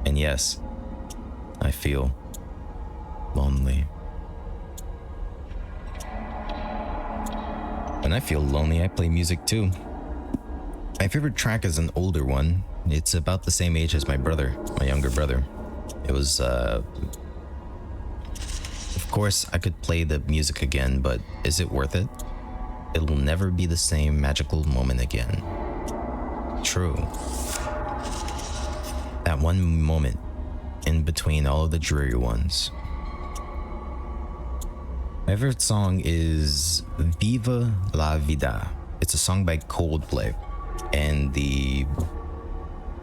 Speaker 1: And yes, I feel lonely. When I feel lonely, I play music too. My favorite track is an older one. It's about the same age as my brother, my younger brother. It was, of course, I could play the music again, but is it worth it? It'll never be the same magical moment again. True. That one moment in between all of the dreary ones. My favorite song is Viva la Vida. It's a song by Coldplay, and the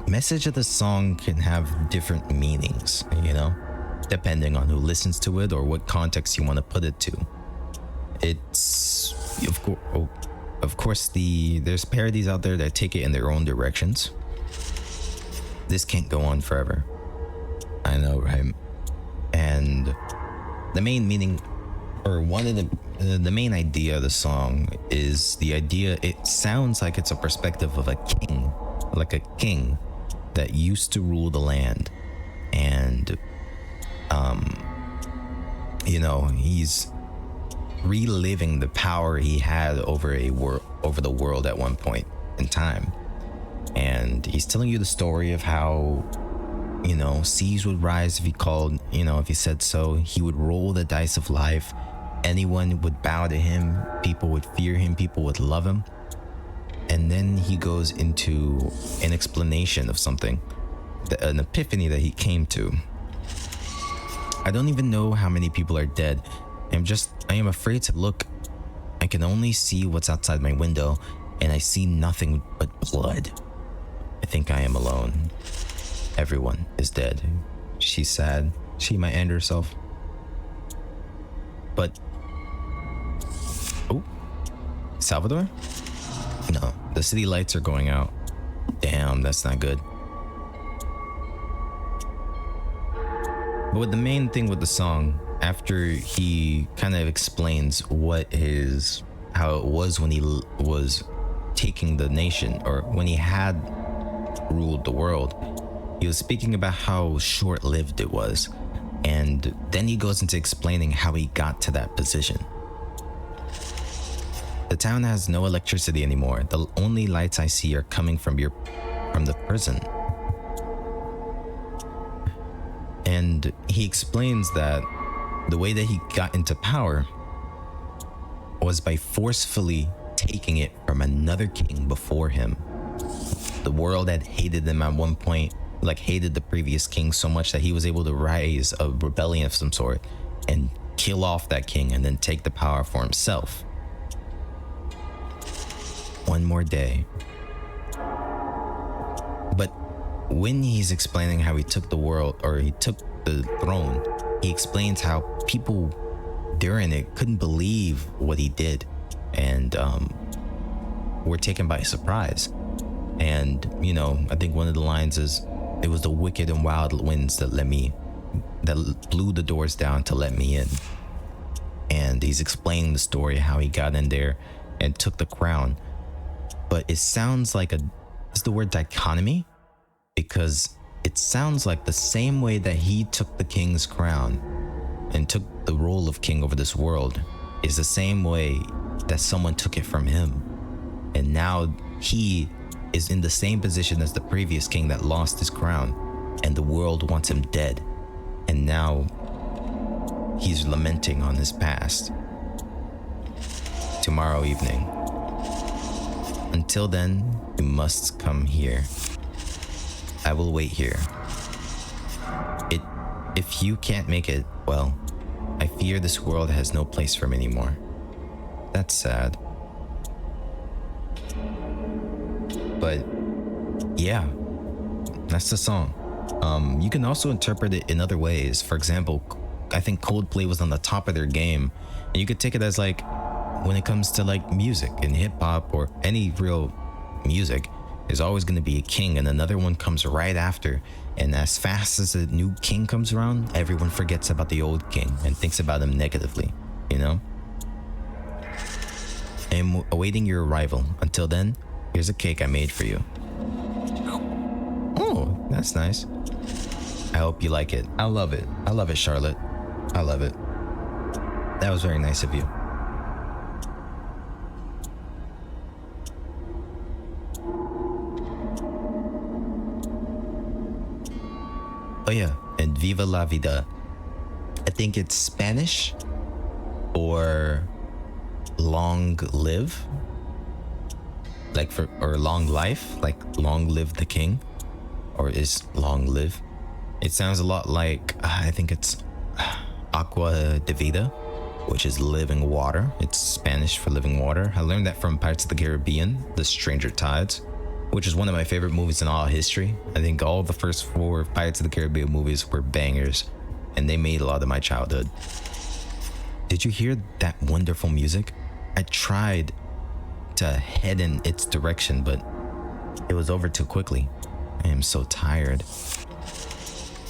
Speaker 1: message of the song can have different meanings, you know, depending on who listens to it or what context you want to put it to. It's of course there's parodies out there that take it in their own directions. This can't go on forever. I know, right? And the main meaning, or one of the main idea of the song is the idea, it sounds like it's a perspective of a king, like a king that used to rule the land. And, you know, he's reliving the power he had over the world at one point in time. And he's telling you the story of how, you know, seas would rise if he called, you know, if he said so. He would roll the dice of life. Anyone would bow to him. People would fear him. People would love him. And then he goes into an explanation of something, an epiphany that he came to. I don't even know how many people are dead. I am afraid to look. I can only see what's outside my window, and I see nothing but blood. I think I am alone. Everyone is dead. She's sad. She might end herself. But... oh, Salvador? No, the city lights are going out. Damn, that's not good. But with the main thing with the song, after he kind of explains how it was when he was taking the nation, or when he had ruled the world, he was speaking about how short-lived it was. And then he goes into explaining how he got to that position. The town has no electricity anymore. The only lights I see are coming from the prison. And he explains that the way that he got into power was by forcefully taking it from another king before him. The world had hated them at one point, like hated the previous king so much that he was able to rise a rebellion of some sort and kill off that king and then take the power for himself. One more day. But when he's explaining how he took the world, or he took the throne, he explains how people during it couldn't believe what he did and were taken by surprise. And, you know, I think one of the lines is, it was the wicked and wild winds that blew the doors down to let me in. And he's explaining the story, how he got in there and took the crown. But it sounds like is the word dichotomy? Because it sounds like the same way that he took the king's crown and took the role of king over this world is the same way that someone took it from him. And now he is in the same position as the previous king that lost his crown, and the world wants him dead. And now he's lamenting on his past. Tomorrow evening. Until then, you must come here. I will wait here. If you can't make it, well, I fear this world has no place for me anymore. That's sad. But yeah, that's the song. You can also interpret it in other ways. For example, I think Coldplay was on the top of their game, and you could take it as like, when it comes to like music and hip hop or any real music, there's always going to be a king and another one comes right after. And as fast as a new king comes around, everyone forgets about the old king and thinks about him negatively, you know? I'm awaiting your arrival. Until then, here's a cake I made for you. Oh, that's nice. I hope you like it. I love it. I love it, Charlotte. I love it. That was very nice of you. Oh yeah, and Viva la Vida. I think it's Spanish or long live, like or long life, like long live the king, or is long live. It sounds a lot like, I think it's agua de vida, which is living water. It's Spanish for living water. I learned that from Pirates of the Caribbean, The Stranger Tides, which is one of my favorite movies in all history. I think all the first 4 Pirates of the Caribbean movies were bangers, and they made a lot of my childhood. Did you hear that wonderful music? I tried to head in its direction, but it was over too quickly. I am so tired.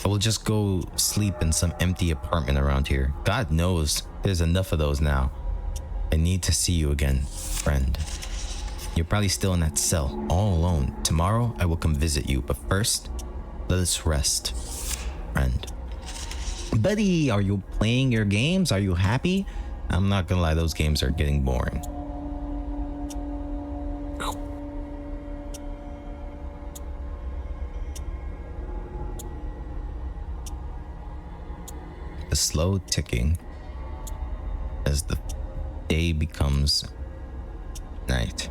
Speaker 1: I will just go sleep in some empty apartment around here. God knows there's enough of those now. I need to see you again, friend. You're probably still in that cell, all alone. Tomorrow, I will come visit you, but first, let us rest, friend. Buddy, are you playing your games? Are you happy? I'm not gonna lie, those games are getting boring. The slow ticking as the day becomes night.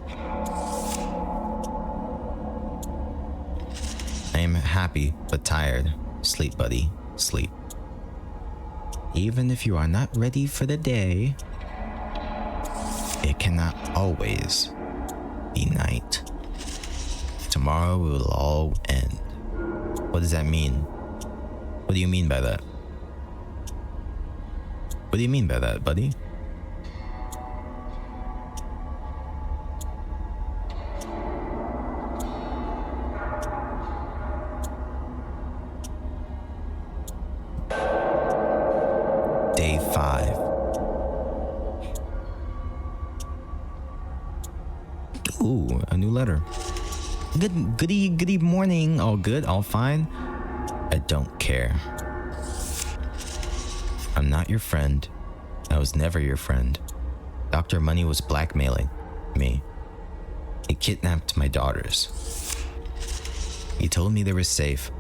Speaker 1: I am happy but tired. Sleep, buddy, sleep. Even if you are not ready for the day, it cannot always be night. Tomorrow will all end. What does that mean? What do you mean by that? What do you mean by that, buddy? Day 5. Ooh, a new letter. Good morning. All good? All fine? I don't care. I'm not your friend. I was never your friend. Dr. Money was blackmailing me. He kidnapped my daughters. He told me they were safe.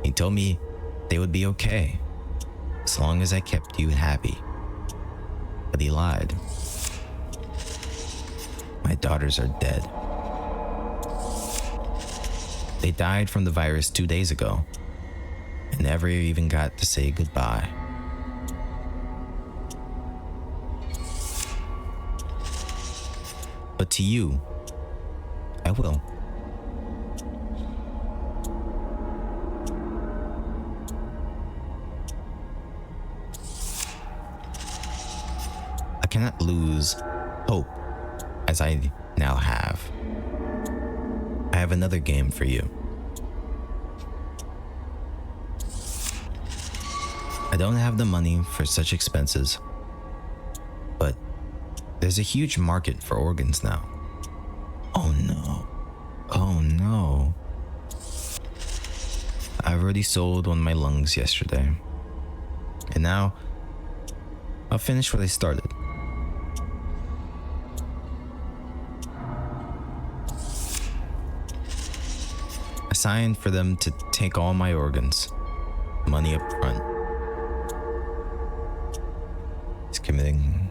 Speaker 1: He told me they would be okay, as long as I kept you happy. But he lied. My daughters are dead. They died from the virus 2 days ago. I never even got to say goodbye. But to you, I will. cannot lose hope as I now have. I have another game for you. I don't have the money for such expenses, but there's a huge market for organs now. Oh no. Oh no. I've already sold one of my lungs yesterday. And now, I'll finish what I started. I signed for them to take all my organs, money up front. He's committing.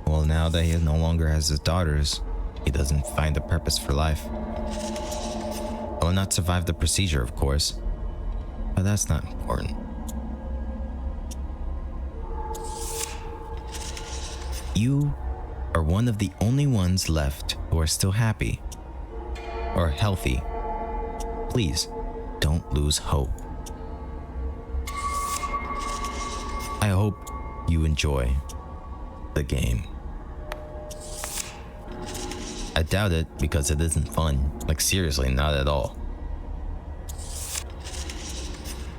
Speaker 1: Well, now that he no longer has his daughters, he doesn't find a purpose for life. I will not survive the procedure, of course, but that's not important. You are one of the only ones left who are still happy or healthy. Please don't lose hope. I hope you enjoy the game. I doubt it because it isn't fun. Like, seriously, not at all.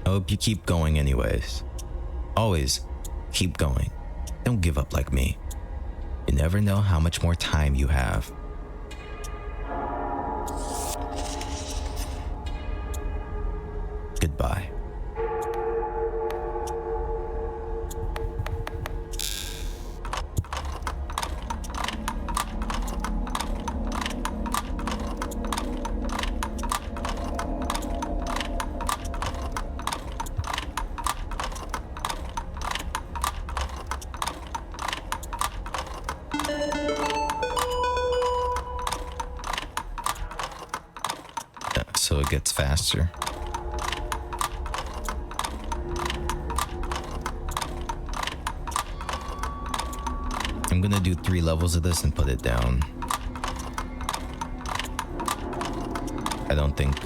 Speaker 1: I hope you keep going anyways. Always keep going. Don't give up like me. You never know how much more time you have. Goodbye. So it gets faster. I'm gonna do 3 levels of this and put it down. I don't think.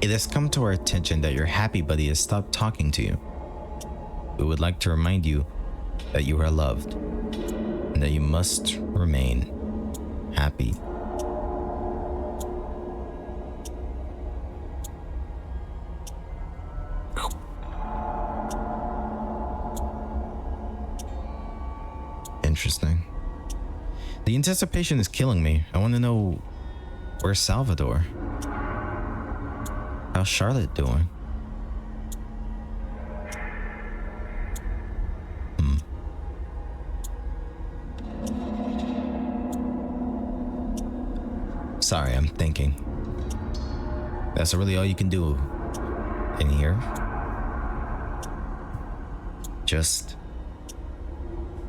Speaker 1: It has come to our attention that your happy buddy has stopped talking to you. We would like to remind you that you are loved and that you must remain happy. Interesting. The anticipation is killing me. I want to know, where's Salvador? How's Charlotte doing? Sorry, I'm thinking. That's really all you can do in here. Just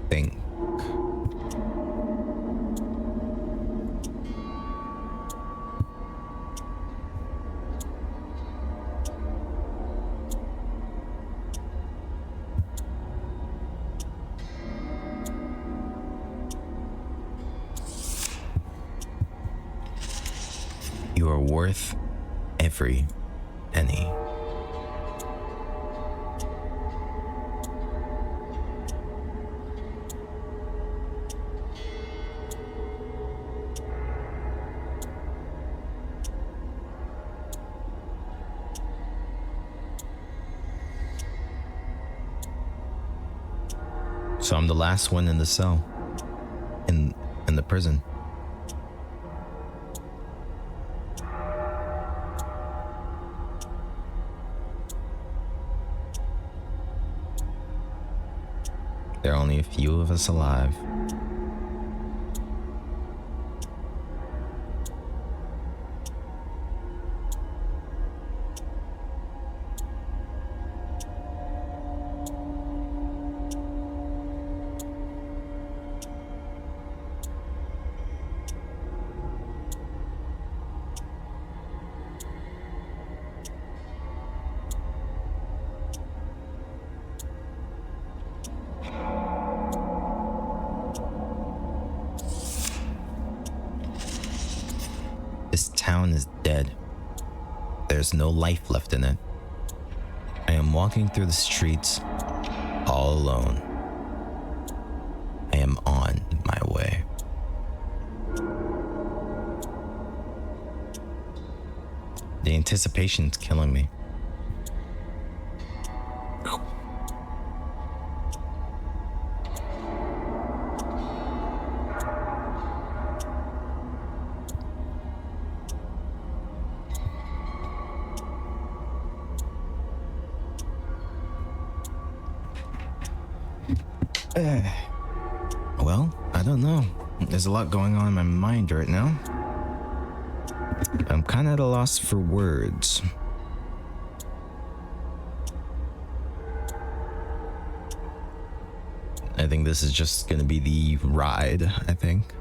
Speaker 1: think. You are worth every penny. So I'm the last one in the cell, in the prison. There are only a few of us alive. This town is dead. There's no life left in it. I am walking through the streets all alone. I am on my way. The anticipation's killing me. Well, I don't know. There's a lot going on in my mind right now. I'm kind of at a loss for words. I think this is just gonna be the ride, I think.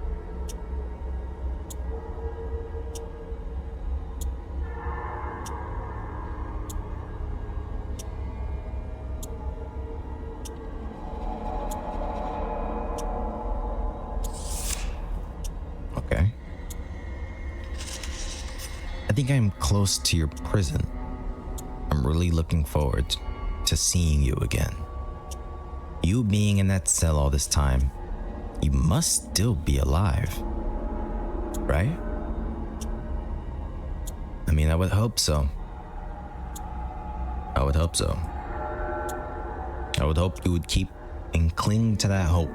Speaker 1: Okay. I think I'm close to your prison. I'm really looking forward to seeing you again. You being in that cell all this time, you must still be alive, right? I mean, I would hope so. I would hope so. I would hope you would keep and cling to that hope.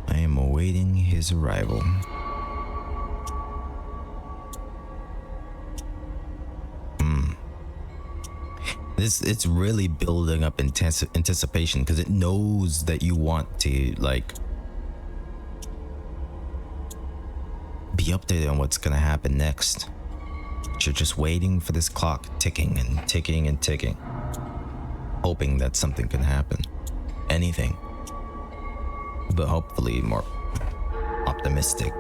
Speaker 1: I am awaiting his arrival. It's really building up anticipation because it knows that you want to like be updated on what's gonna happen next. You're just waiting for this clock ticking and ticking and ticking, hoping that something can happen. Anything. But hopefully more optimistic.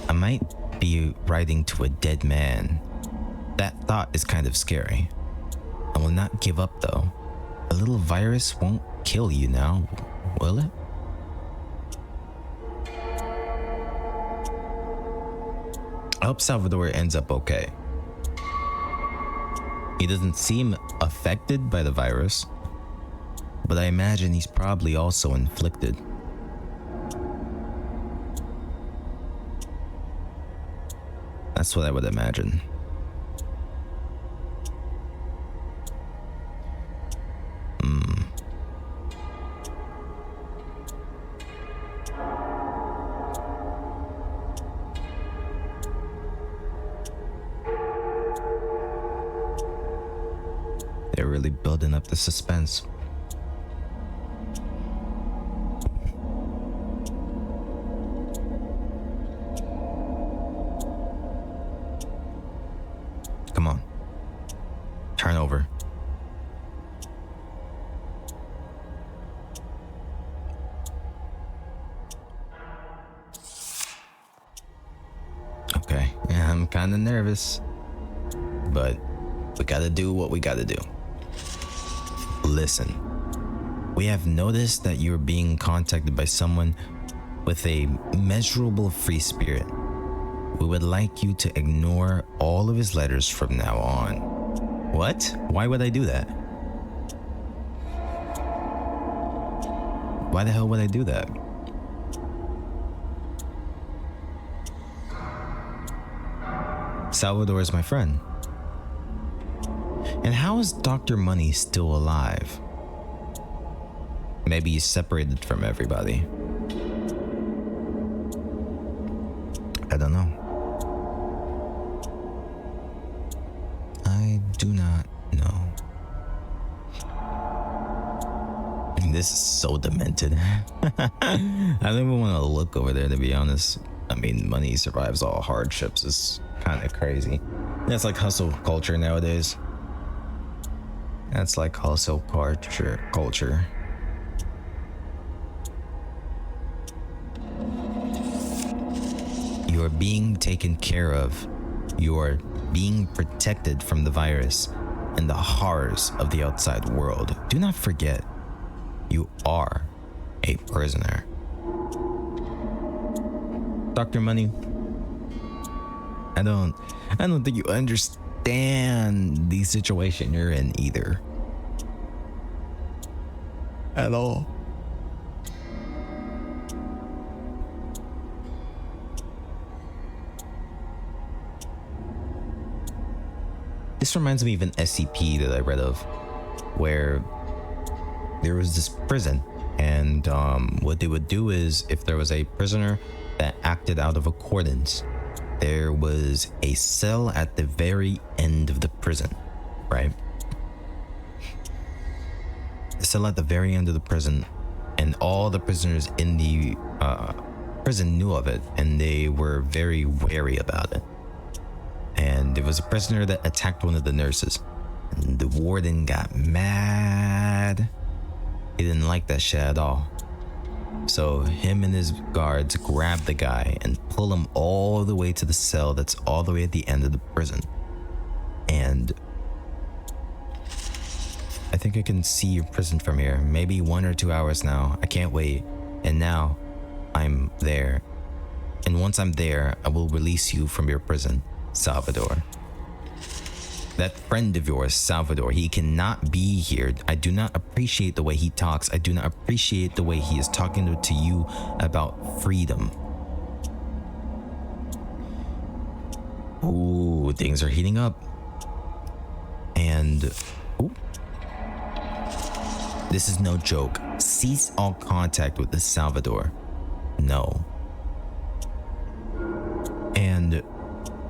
Speaker 1: I might be writing to a dead man. That thought is kind of scary. I will not give up though. A little virus won't kill you now, will it? I hope Salvador ends up okay. He doesn't seem affected by the virus, but I imagine he's probably also inflicted. That's what I would imagine. They're really building up the suspense. Come on. Turn over. Okay, yeah, I'm kind of nervous, but we gotta do what we gotta do. Listen, we have noticed that you're being contacted by someone with a measurable free spirit. We would like you to ignore all of his letters from now on. What? Why would I do that? Why the hell would I do that? Salvador is my friend. And how is Dr. Money still alive? Maybe he's separated from everybody. I don't know. I do not know. This is so demented. I don't even want to look over there, to be honest. I mean, Money survives all hardships is kind of crazy. That's like hustle culture nowadays. That's like hustle culture. You are being taken care of You are being protected from the virus and the horrors of the outside world. Do not forget, you are a prisoner. Dr. Money, I don't think you understand the situation you're in either. At all. This reminds me of an SCP that I read of, where there was this prison, and what they would do is, if there was a prisoner that acted out of accordance, there was a cell at the very end of the prison, right? The cell at the very end of the prison, and all the prisoners in the prison knew of it, and they were very wary about it. And there was a prisoner that attacked one of the nurses, and the warden got mad. He didn't like that shit at all. So him and his guards grab the guy and pull him all the way to the cell that's all the way at the end of the prison. And I think I can see your prison from here. Maybe 1 or 2 hours now. I can't wait. And now I'm there. And once I'm there, I will release you from your prison, Salvador. That friend of yours, Salvador, he cannot be here. I do not appreciate the way he talks. I do not appreciate the way he is talking to you about freedom. Ooh, things are heating up. And ooh, this is no joke. Cease all contact with this Salvador. No. And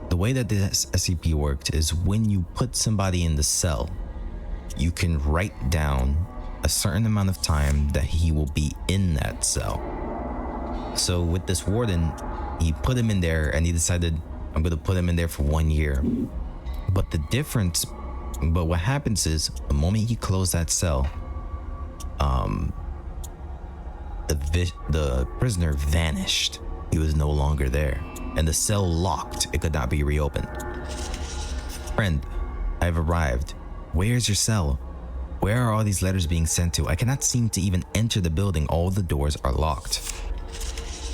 Speaker 1: the way that this SCP worked is when you put somebody in the cell, you can write down a certain amount of time that he will be in that cell. So with this warden, he put him in there and he decided, I'm going to put him in there for 1 year. But what happens is, the moment he closed that cell, the prisoner vanished. He was no longer there. And the cell locked. It could not be reopened. Friend, I've arrived. Where's your cell? Where are all these letters being sent to? I cannot seem to even enter the building. All the doors are locked.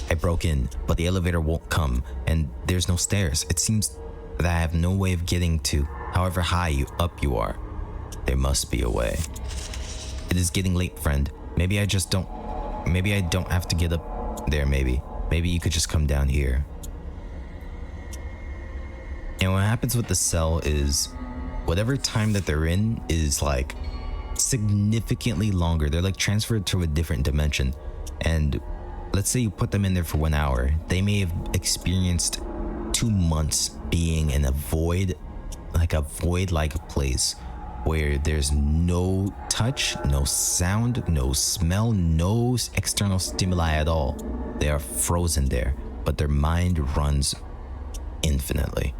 Speaker 1: I broke in, but the elevator won't come, and there's no stairs. It seems that I have no way of getting to however high up you are. There must be a way. It is getting late, friend. Maybe I don't have to get up there, maybe. Maybe you could just come down here. And what happens with the cell is, whatever time that they're in is like significantly longer. They're like transferred to a different dimension. And let's say you put them in there for 1 hour. They may have experienced 2 months being in a void-like place where there's no touch, no sound, no smell, no external stimuli at all. They are frozen there, but their mind runs infinitely.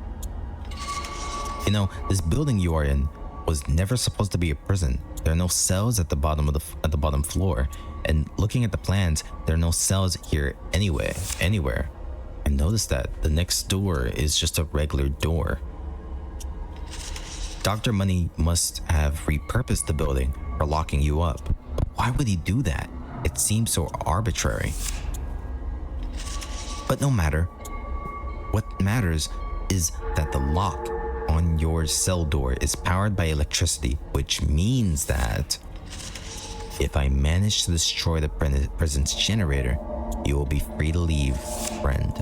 Speaker 1: You know, this building you are in was never supposed to be a prison. There are no cells at the bottom floor. And looking at the plans, there are no cells here anywhere. I noticed that the next door is just a regular door. Dr. Money must have repurposed the building for locking you up. Why would he do that? It seems so arbitrary. But no matter. What matters is that the lock on your cell door is powered by electricity, which means that if I manage to destroy the prison's generator, you will be free to leave, friend.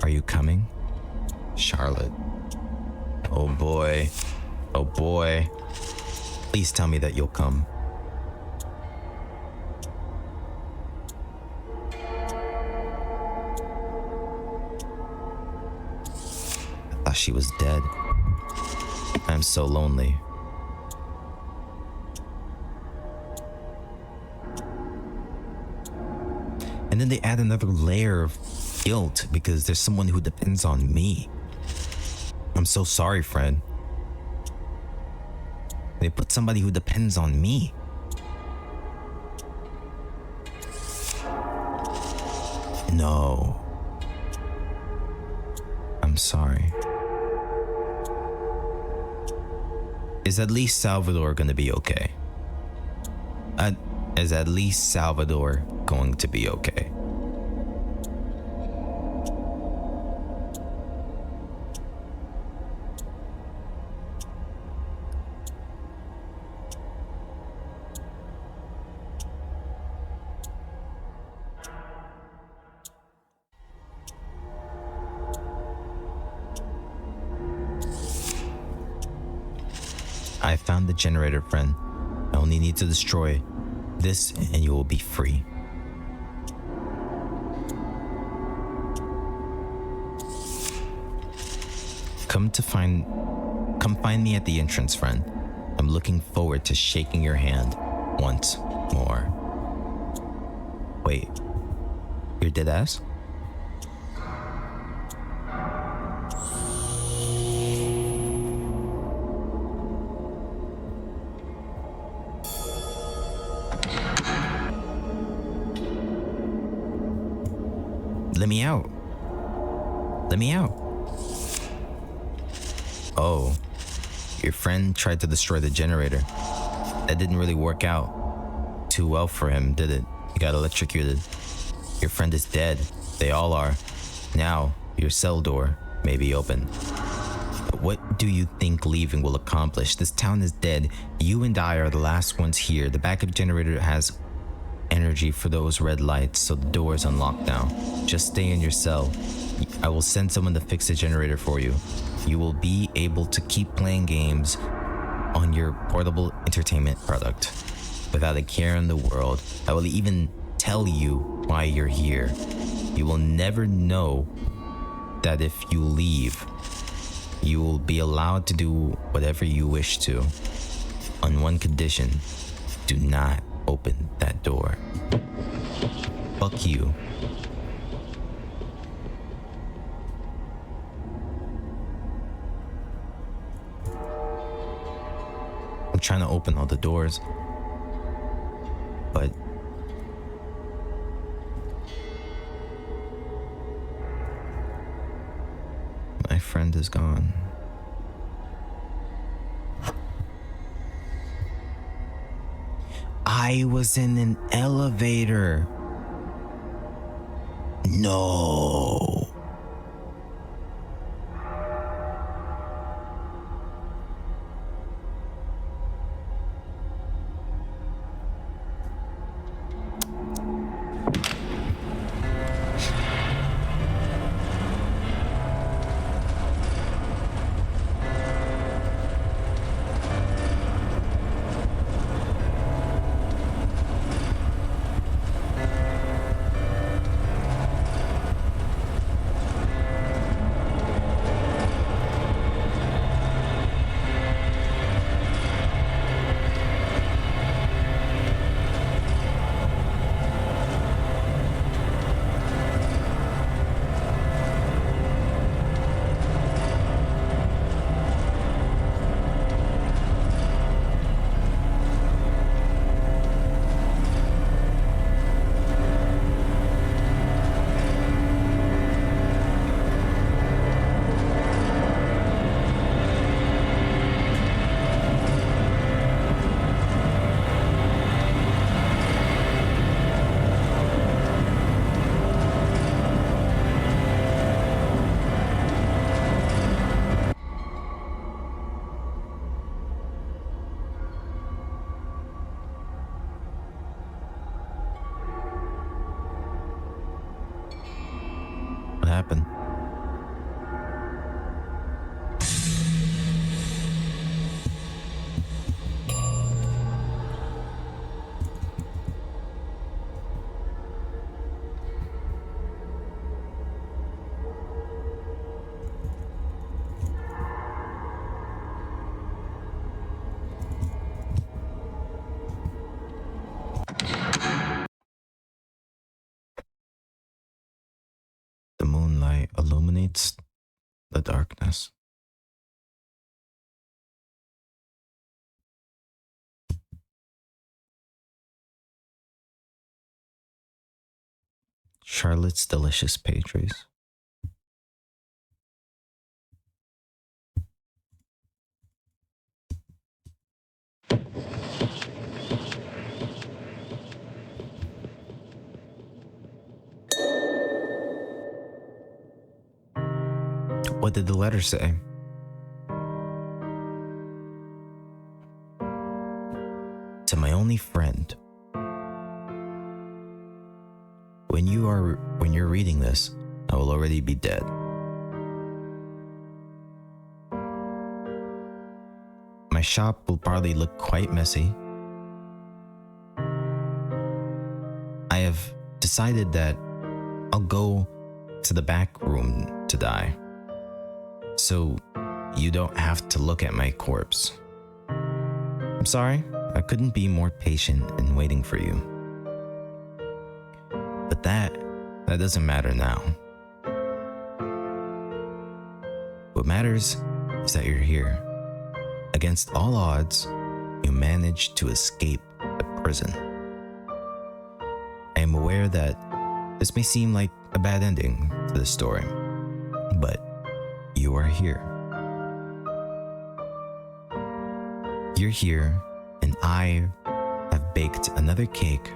Speaker 1: Are you coming? Charlotte. Oh boy. Oh boy. Please tell me that you'll come. I thought she was dead. I'm so lonely. And then they add another layer of guilt because there's someone who depends on me. I'm so sorry, friend. They put somebody who depends on me. No. I'm I'm sorry. Is at least Salvador gonna be okay? Is at least Salvador going to be okay? I found the generator, friend. I only need to destroy this and you will be free. Come find me at the entrance, friend. I'm looking forward to shaking your hand once more. Wait, you're dead ass? Let me out. Let me out. Oh, your friend tried to destroy the generator. That didn't really work out too well for him, did it? He got electrocuted. Your friend is dead. They all are. Now, your cell door may be open. But what do you think leaving will accomplish? This town is dead. You and I are the last ones here. The backup generator has energy for those red lights, so the door is unlocked now. Just stay in your cell. I will send someone to fix the generator for you. You will be able to keep playing games on your portable entertainment product without a care in the world. I will even tell you why you're here. You will never know that if you leave, you will be allowed to do whatever you wish to. On one condition, do not open that door. Fuck you. I'm trying to open all the doors, but my friend is gone. I was in an elevator. No. What happened? The moonlight illuminates the darkness. Charlotte's delicious pastries. What did the letter say? To my only friend. When you're reading this, I will already be dead. My shop will probably look quite messy. I have decided that I'll go to the back room to die, so you don't have to look at my corpse. I'm sorry, I couldn't be more patient in waiting for you. But that doesn't matter now. What matters is that you're here. Against all odds, you managed to escape the prison. I am aware that this may seem like a bad ending to the story, but you are here. You're here, and I have baked another cake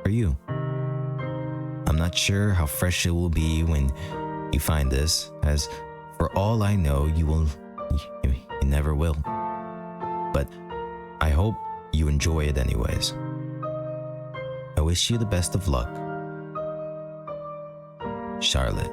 Speaker 1: for you. I'm not sure how fresh it will be when you find this, as for all I know, you never will. But I hope you enjoy it anyways. I wish you the best of luck, Charlotte.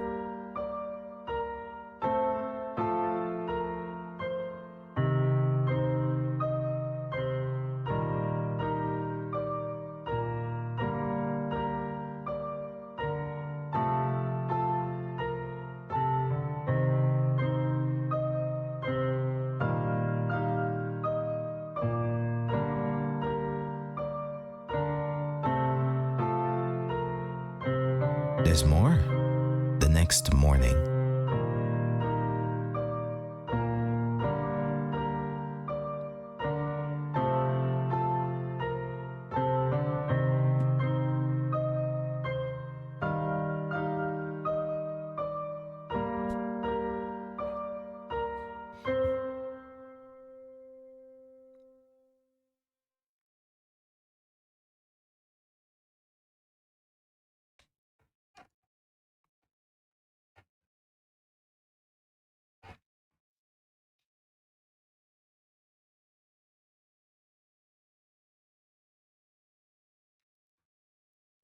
Speaker 1: There's more. The next morning.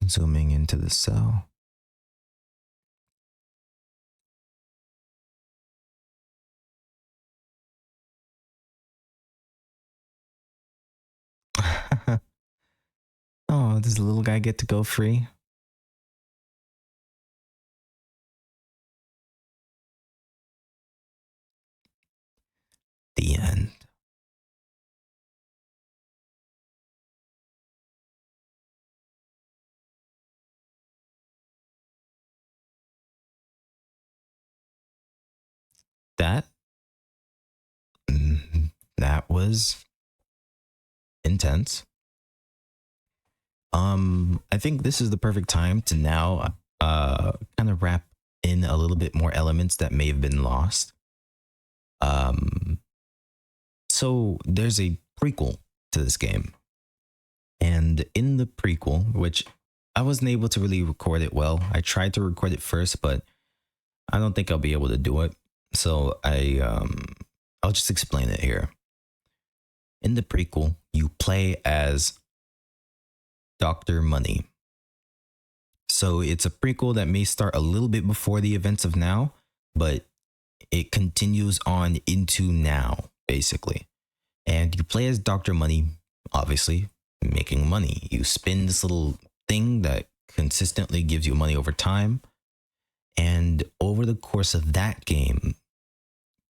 Speaker 1: Zooming into the cell. Oh, does the little guy get to go free? The end. That that was intense. I think this is the perfect time to now kind of wrap in a little bit more elements that may have been lost. Um so there's a prequel to this game. And in the prequel, which I wasn't able to really record it well. I tried to record it first, but I don't think I'll be able to do it. So I'll just explain it here. In the prequel, you play as Dr. Money. So it's a prequel that may start a little bit before the events of now, but it continues on into now, basically. And you play as Dr. Money, obviously, making money. You spin this little thing that consistently gives you money over time. And over the course of that game,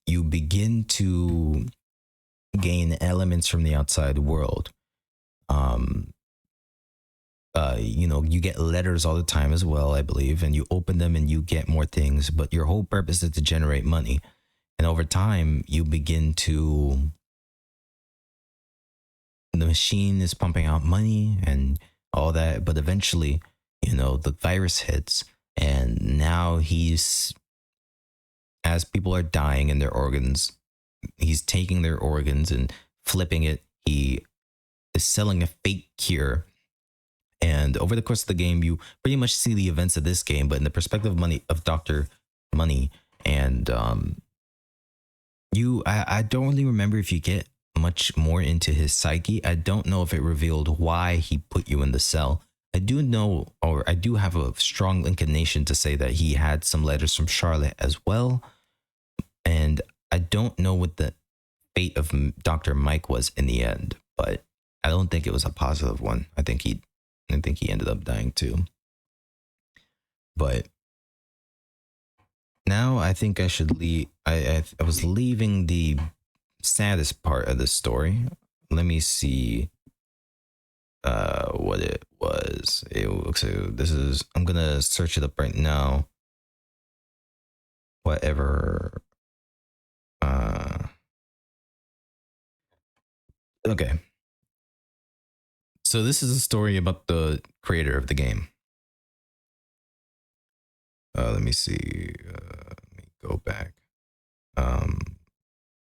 Speaker 1: you begin to gain elements from the outside world. You get letters all the time as well, I believe, and you open them and you get more things, but your whole purpose is to generate money. And over time, you begin to, the machine is pumping out money and all that, but eventually, the virus hits, and now as people are dying in their organs, he's taking their organs and flipping it. He is selling a fake cure. And over the course of the game, you pretty much see the events of this game, but in the perspective of Dr. Money. And I don't really remember if you get much more into his psyche. I don't know if it revealed why he put you in the cell. I do know, or I do have a strong inclination to say that he had some letters from Charlotte as well. And I don't know what the fate of Dr. Mike was in the end, but I don't think it was a positive one. I think he ended up dying too. But now I think I should leave. I was leaving the saddest part of the story. Let me see what it was. So this is, I'm gonna search it up right now. Whatever. Okay. So this is a story about the creator of the game. Let me see. Let me go back. Um,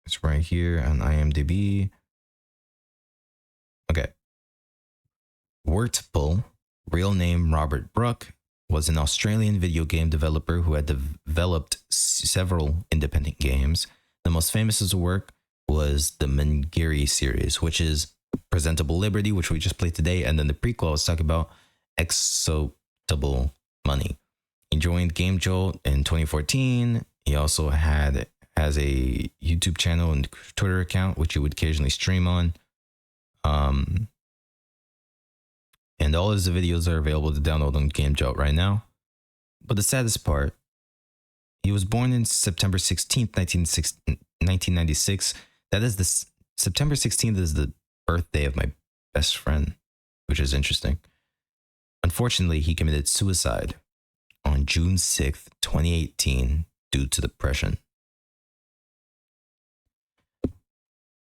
Speaker 1: it's right here on IMDb. Okay. Presentable, real name Robert Bruck, was an Australian video game developer who had developed several independent games. The most famous of his work was the Mangiri series, which is Presentable Liberty, which we just played today, and then the prequel I was talking about, Acceptable Money. He joined Game Jolt in 2014. He also has a YouTube channel and Twitter account, which he would occasionally stream on. And all his videos are available to download on Game Jolt right now. But the saddest part, he was born in September 16th, 1996. That is September 16th is the birthday of my best friend, which is interesting. Unfortunately, he committed suicide on June 6th, 2018, due to depression.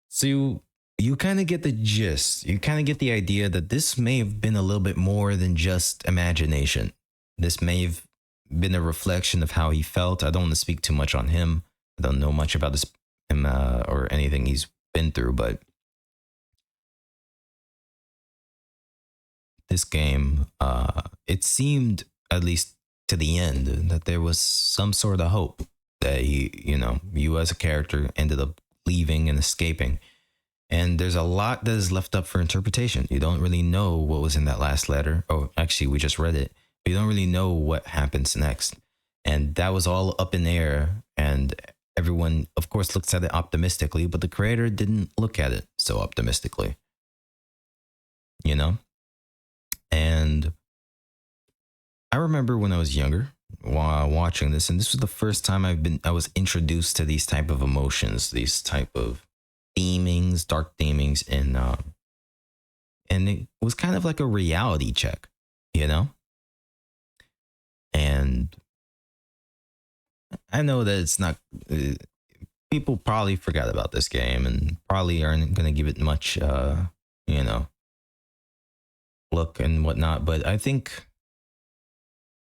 Speaker 1: So you kind of get the gist. You kind of get the idea that this may have been a little bit more than just imagination. This may have been a reflection of how he felt. I don't want to speak too much on him. I don't know much about him or anything he's been through, but this game, it seemed, at least to the end, that there was some sort of hope that you as a character ended up leaving and escaping. And there's a lot that is left up for interpretation. You don't really know what was in that last letter. Oh, actually, we just read it. But you don't really know what happens next. And that was all up in the air. And everyone, of course, looks at it optimistically, but the creator didn't look at it so optimistically. You know? And I remember when I was younger, while watching this, and this was the first time I was introduced to these type of emotions, these type of themings, dark themings, and it was kind of like a reality check, you know? And I know that it's not, people probably forgot about this game and probably aren't going to give it much, look and whatnot. But I think,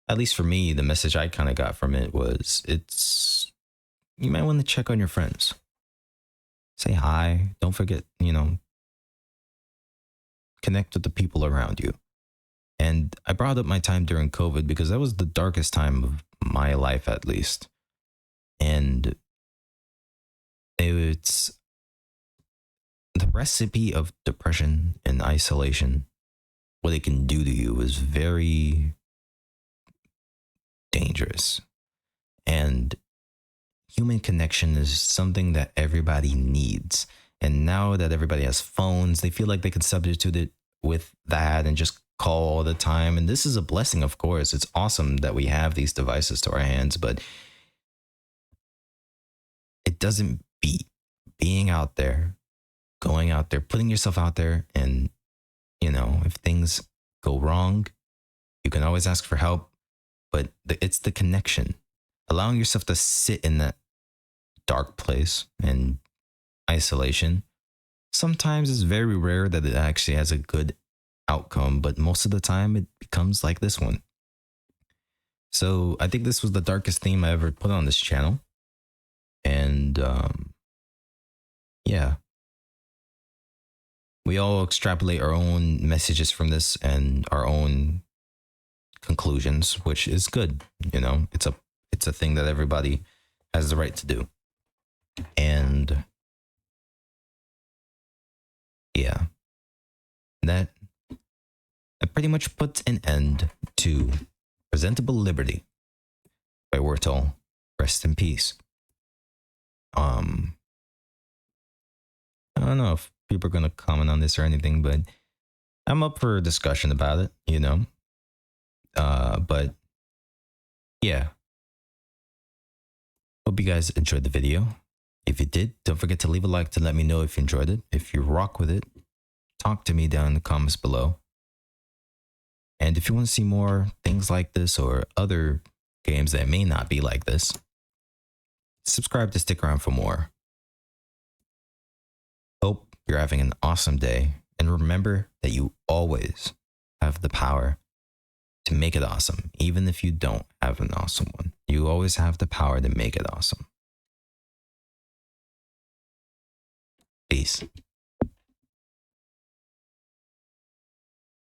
Speaker 1: at least for me, the message I kind of got from it was you might want to check on your friends. Say hi. Don't forget, connect with the people around you. And I brought up my time during COVID because that was the darkest time of my life, at least. And it's the recipe of depression and isolation. What it can do to you is very dangerous. And human connection is something that everybody needs. And now that everybody has phones, they feel like they could substitute it with that and just call all the time. And this is a blessing, of course. It's awesome that we have these devices to our hands, but it doesn't beat being out there, going out there, putting yourself out there. And, if things go wrong, you can always ask for help. But it's the connection, allowing yourself to sit in that dark place and isolation. Sometimes it's very rare that it actually has a good outcome, but most of the time it becomes like this one. So I think this was the darkest theme I ever put on this channel. And yeah, we all extrapolate our own messages from this and our own conclusions, which is good. It's a thing that everybody has the right to do. And yeah, that pretty much puts an end to Presentable Liberty by Wurtel. Rest in peace. I don't know if people are gonna comment on this or anything, but I'm up for a discussion about it, you know. But yeah, hope you guys enjoyed the video. If you did, don't forget to leave a like to let me know if you enjoyed it. If you rock with it, talk to me down in the comments below. And if you want to see more things like this or other games that may not be like this, subscribe to stick around for more. Hope you're having an awesome day. And remember that you always have the power to make it awesome. Even if you don't have an awesome one, you always have the power to make it awesome. Peace.